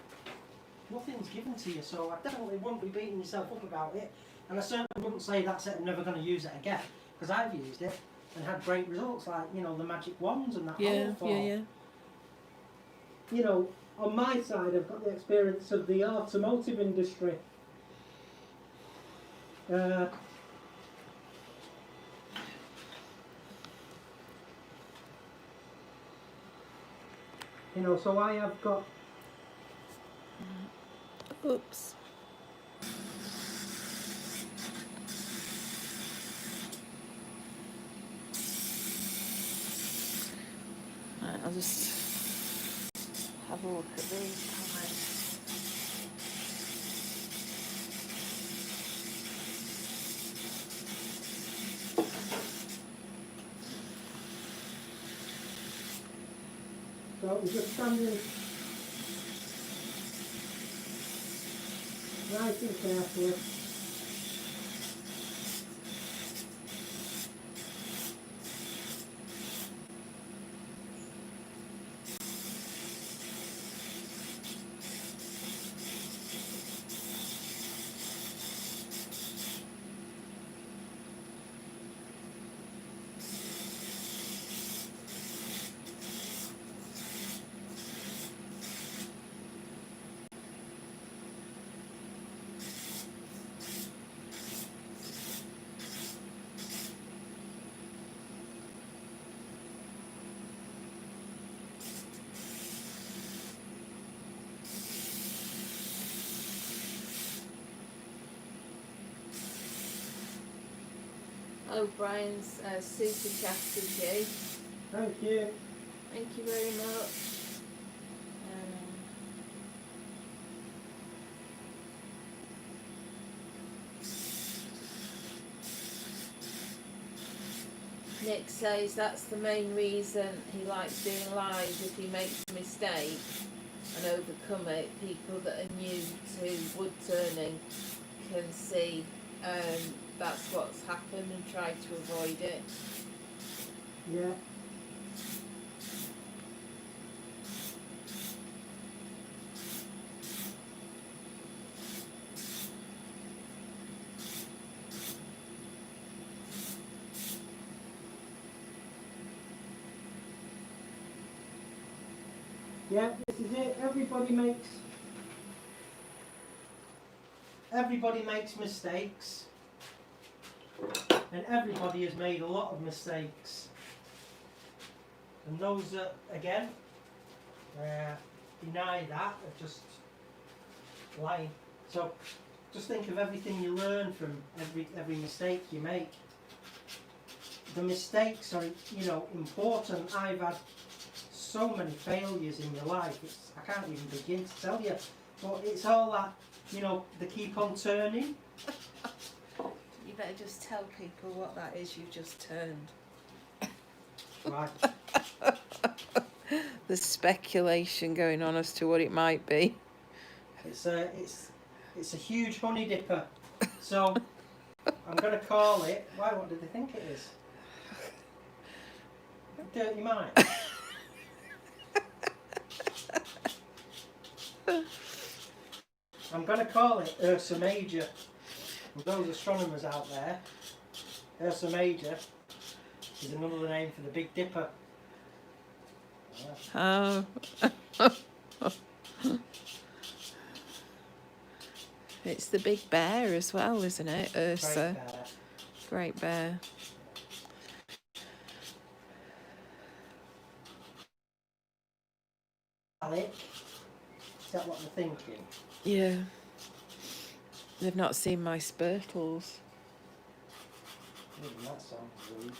Nothing's given to you, so I definitely wouldn't be beating yourself up about it, and I certainly wouldn't say that's it, I'm never going to use it again, because I've used it and had great results, like, you know, the magic wands and that. Yeah. You know, on my side, I've got the experience of the automotive industry. You know, so I have got. Oops. Right, I'll just have a look at these comments. So I'm just standing nice and carefully. O'Brien's super chatted you. Thank you. Thank you very much. Nick says that's the main reason he likes doing live. If he makes a mistake and overcome it, people that are new to wood turning can see that's what's happened and try to avoid it. Yeah. Yeah, this is it. Everybody makes mistakes. And everybody has made a lot of mistakes. And those that, again, deny that are just lying. So just think of everything you learn from every mistake you make. The mistakes are, you know, important. I've had so many failures in my life. I can't even begin to tell you. But it's all that, you know, they keep on turning. You better just tell people what that is you've just turned. Right. There's speculation going on as to what it might be. It's a huge honey dipper. So I'm going to call it. Why? What do they think it is? Dirty Mike. I'm going to call it Ursa Major. And those astronomers out there, Ursa Major is another name for the Big Dipper. Oh. It's the big bear as well, isn't it, Ursa? Great bear. Alec, is that what they're thinking? Yeah. They've not seen my spurtles. Even that sounds rude.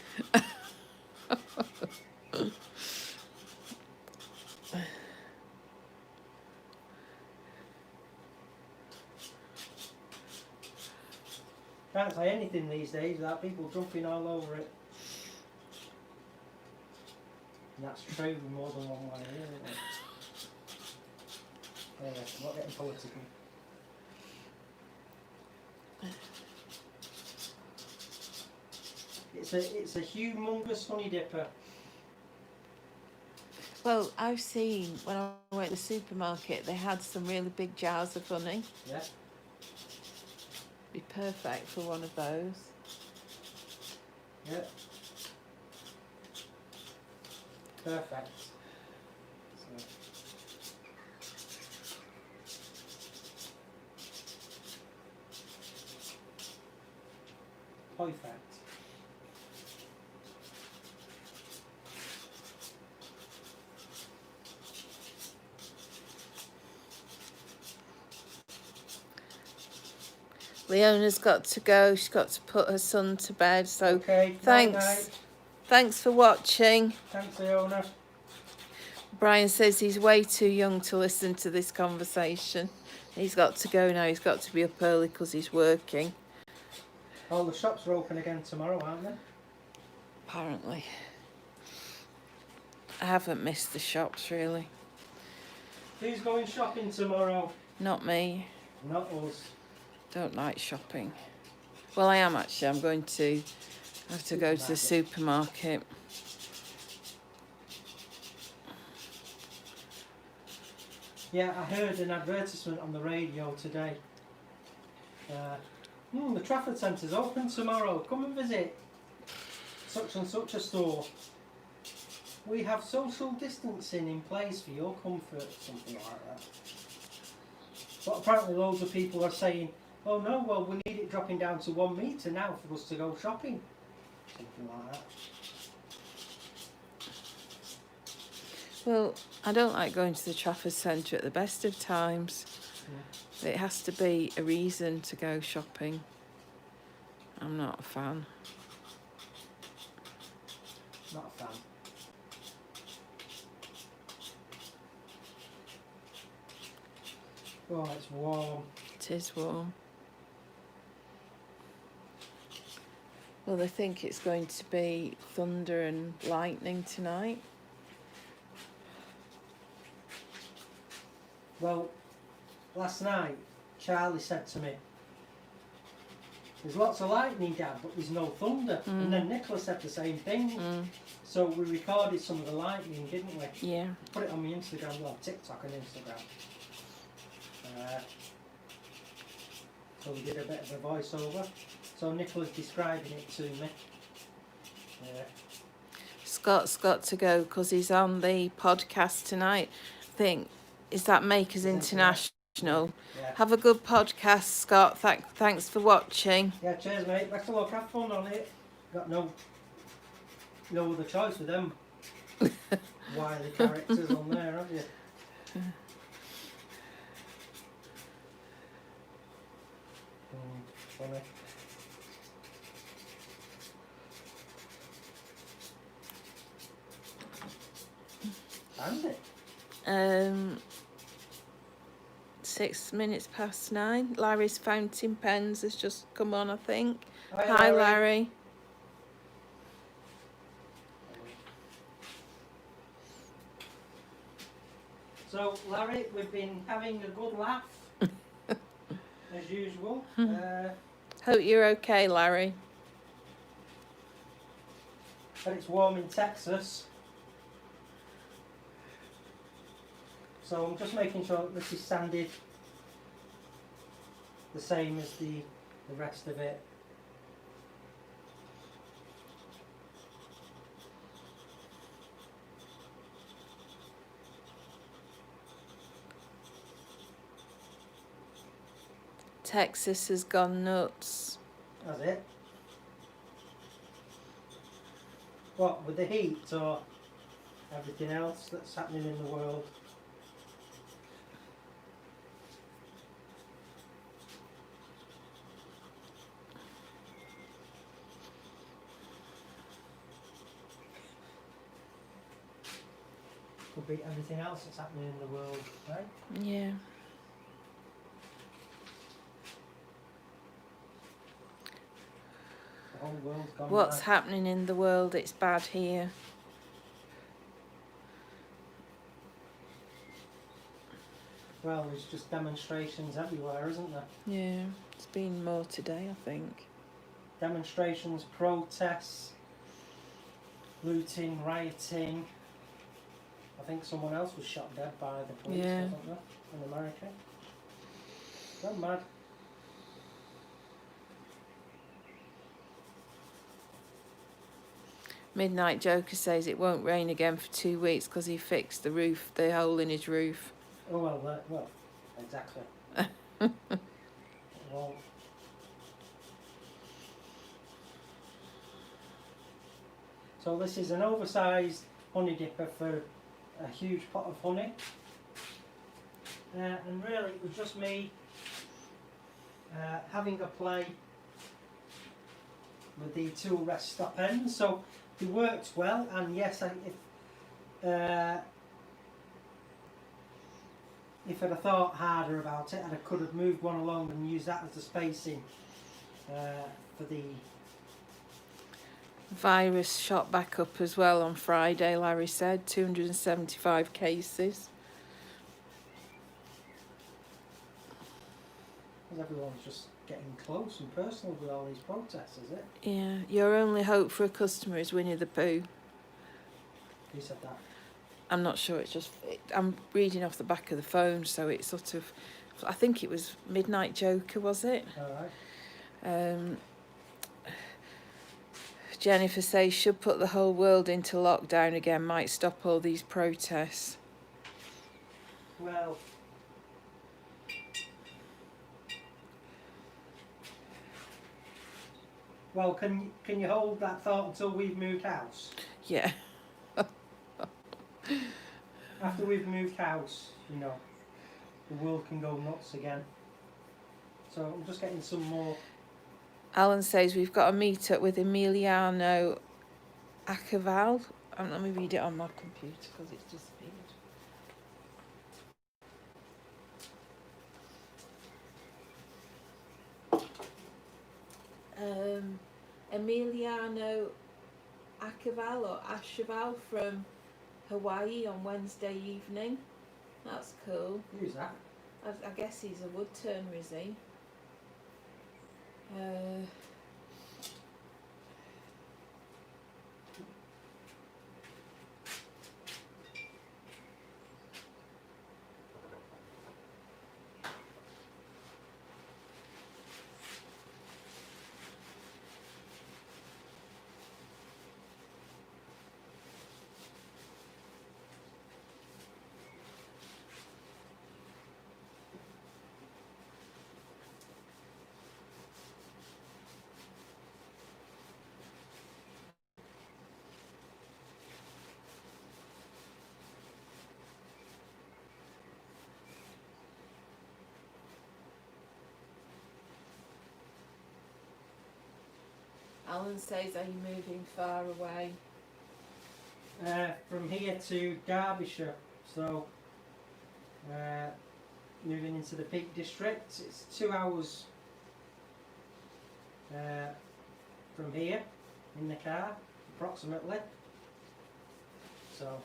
Can't say anything these days without people jumping all over it. And that's true in more than one way, isn't it? Yeah, I'm not getting political. It's a humongous honey dipper. Well, I've seen when I went to the supermarket, they had some really big jars of honey. Yeah. Be perfect for one of those. Yeah. Perfect. So. Perfect. Leona's got to go. She's got to put her son to bed. So Okay. thanks. Night. Thanks for watching. Thanks, Leona. Brian says he's way too young to listen to this conversation. He's got to go now. He's got to be up early because he's working. All the shops are open again tomorrow, aren't they? Apparently. I haven't missed the shops really. Who's going shopping tomorrow? Not me. Not us. Don't like shopping. Well, I am actually. I'm going to have to go to the supermarket. Yeah, I heard an advertisement on the radio today. The Trafford Centre's open tomorrow. Come and visit such and such a store. We have social distancing in place for your comfort, something like that. But apparently loads of people are saying, oh no, well we need it dropping down to 1 metre now for us to go shopping. Something like that. Well, I don't like going to the Trafford Centre at the best of times. Yeah. It has to be a reason to go shopping. I'm not a fan. Not a fan. Oh, it's warm. It is warm. Well, they think it's going to be thunder and lightning tonight. Well, last night, Charlie said to me, there's lots of lightning, Dad, but there's no thunder. And then Nicola said the same thing. So we recorded some of the lightning, didn't we? Yeah. Put it on my Instagram, well, TikTok and Instagram. So we did a bit of a voiceover. So Nicola's describing it to me. Scott's got to go because he's on the podcast tonight. I think, is that Makers International? Yeah. Have a good podcast, Scott. Thanks for watching. Yeah, cheers, mate. Best of luck. Have fun on it. got no other choice with them wily characters on there, have you? Funny. Time's it? 6 minutes past 9. Larry's fountain pens has just come on, I think. Hi, Hi, Larry. So, Larry, we've been having a good laugh, as usual. Hope you're okay, Larry. But it's warm in Texas. So I'm just making sure that this is sanded the same as the rest of it. Texas has gone nuts. That's it. What, with the heat or everything else that's happening in the world? Could be everything else that's happening in the world, right? Yeah. The whole world's gone What's mad. happening in the world? It's bad here. Well, there's just demonstrations everywhere, isn't there? Yeah. It's been more today, I think. Demonstrations, protests, looting, rioting. I think someone else was shot dead by the police, Yeah. wasn't there, in America? They're mad. Midnight Joker says it won't rain again for 2 weeks because he fixed the roof, the hole in his roof. Oh well, exactly. Well, so this is an oversized honey dipper for a huge pot of honey, and really it was just me having a play with the tool rest stop ends. So it worked well, and yes, if I'd have thought harder about it, I could have moved one along and used that as the spacing for the. Virus shot back up as well on Friday, Larry said. 275 cases. Because everyone's just getting close and personal with all these protests, is it? Yeah. Your only hope for a customer is Winnie the Pooh. Who said that? I'm not sure, I'm reading off the back of the phone, so it's sort of, I think it was Midnight Joker, was it? Alright. Jennifer says should put the whole world into lockdown again, might stop all these protests. Well, can you hold that thought until we've moved house? Yeah. After we've moved house, you know, the world can go nuts again. So I'm just getting some more. Alan says we've got a meet up with Emiliano Acaval. Let me read it on my computer because it's disappeared. Emiliano Acaval or Ashaval from Hawaii on Wednesday evening. That's cool. Who's that? I guess he's a woodturner, is he? Alan says, are you moving far away? From here to Derbyshire, so moving into the Peak District. It's 2 hours from here in the car, approximately. So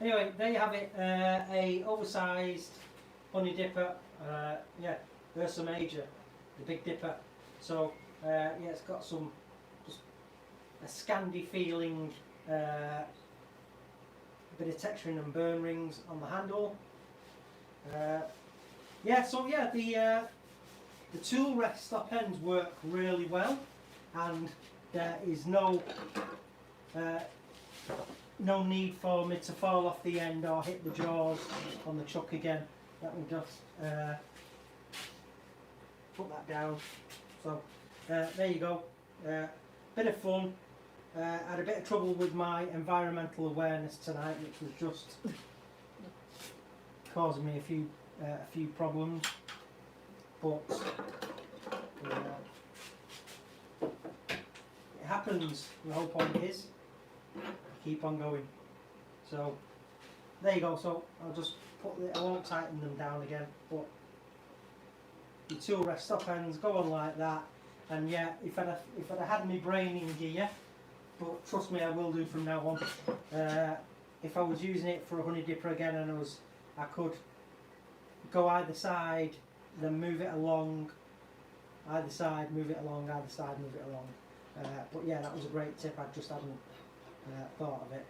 anyway, there you have it. A oversized Honey Dipper. Yeah, Ursa Major, the Big Dipper. So yeah, it's got some just a Scandi feeling, bit of texturing and burn rings on the handle. Yeah, so yeah, the tool rest stop ends work really well, and there is no need for me to fall off the end or hit the jaws on the chuck again. Let me just put that down. So there you go. Bit of fun. Had a bit of trouble with my environmental awareness tonight, which was just causing me a few problems. But it happens. The whole point is keep on going. So there you go. So I'll just I won't tighten them down again, but the tool rest stop ends go on like that. And yeah, if I'd had my brain in gear, but trust me, I will do from now on. If I was using it for a Honey Dipper again, and I could go either side, then move it along, either side, move it along, either side, move it along. But yeah, that was a great tip. I just hadn't thought of it.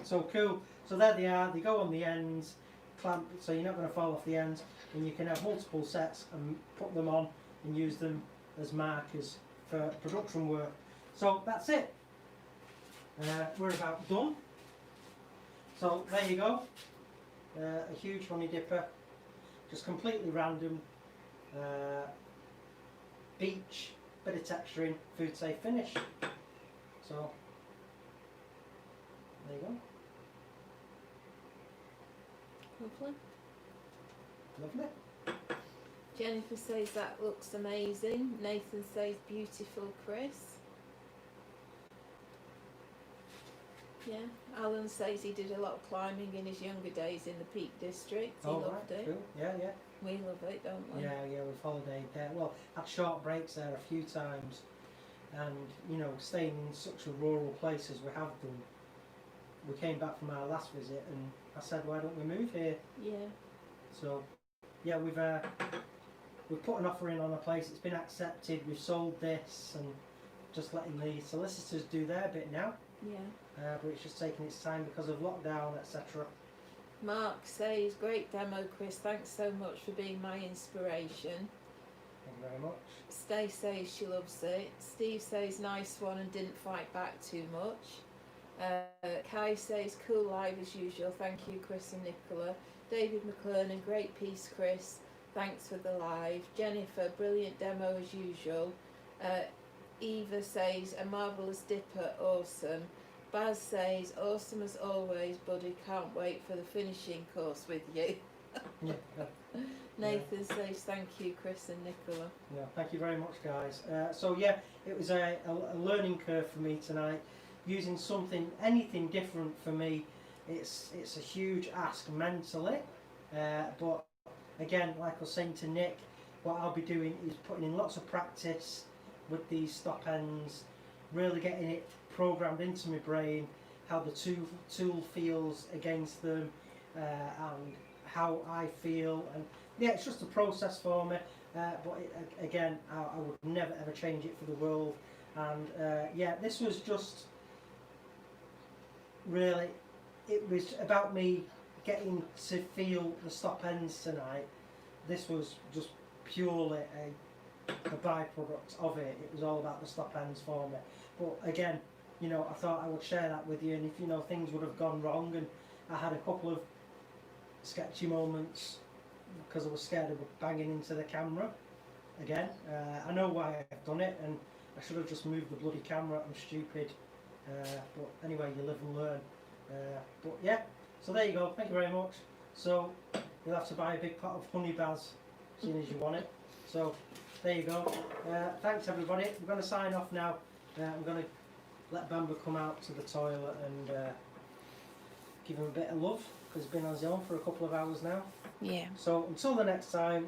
So cool. So there they are. They go on the ends, clamp, so you're not going to fall off the ends, and you can have multiple sets and put them on and use them as markers for production work. So that's it. We're about done. So there you go. A huge Honey Dipper, just completely random. Beach, bit of texturing, food safe finish. So there you go. Lovely. Lovely. Jennifer says that looks amazing. Nathan says beautiful, Chris. Yeah. Alan says he did a lot of climbing in his younger days in the Peak District. He loved it. Cool. Yeah, yeah. We love it, don't we? Yeah, yeah, we've holidayed there. Well, had short breaks there a few times, and you know, staying in such a rural place as we have done, we came back from our last visit, and I said, why don't we move here? Yeah. So, yeah, we've put an offer in on a place. It's been accepted. We've sold this, and just letting the solicitors do their bit now. Yeah. But it's just taking its time because of lockdown, etc. Mark says, great demo, Chris. Thanks so much for being my inspiration. Thank you very much. Stay says she loves it. Steve says, nice one and didn't fight back too much. Kai says, cool live as usual. Thank you, Chris and Nicola. David McClernand, great piece, Chris. Thanks for the live. Jennifer, brilliant demo as usual. Eva says, a marvellous dipper, awesome. Baz says, awesome as always, buddy, can't wait for the finishing course with you. Yeah. Nathan says, thank you, Chris and Nicola. Yeah, thank you very much, guys. So yeah, it was a learning curve for me tonight. Using anything different for me, it's a huge ask mentally. But again, like I was saying to Nick, what I'll be doing is putting in lots of practice with these stop ends, really getting it programmed into my brain, how the tool feels against them, and how I feel, and yeah, it's just a process for me. But again, I would never ever change it for the world. And yeah, this was just really, it was about me getting to feel the stop ends tonight. This was just purely a byproduct of it. It was all about the stop ends for me. But again, you know, I thought I would share that with you, and if you know things would have gone wrong, and I had a couple of sketchy moments because I was scared of banging into the camera again. I know why I've done it, and I should have just moved the bloody camera. I'm stupid. But anyway, you live and learn. But yeah, so there you go. Thank you very much. So you'll have to buy a big pot of honey baz, seeing as you want it. So There you go. Thanks everybody. I'm going to sign off now. I'm going to let Bamba come out to the toilet and give him a bit of love because he's been on his own for a couple of hours now. Yeah. So until the next time,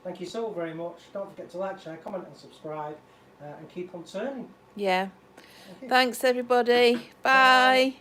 thank you so very much. Don't forget to like, share, comment and subscribe and keep on turning. Yeah. Thank you. Thanks everybody. Bye. Bye.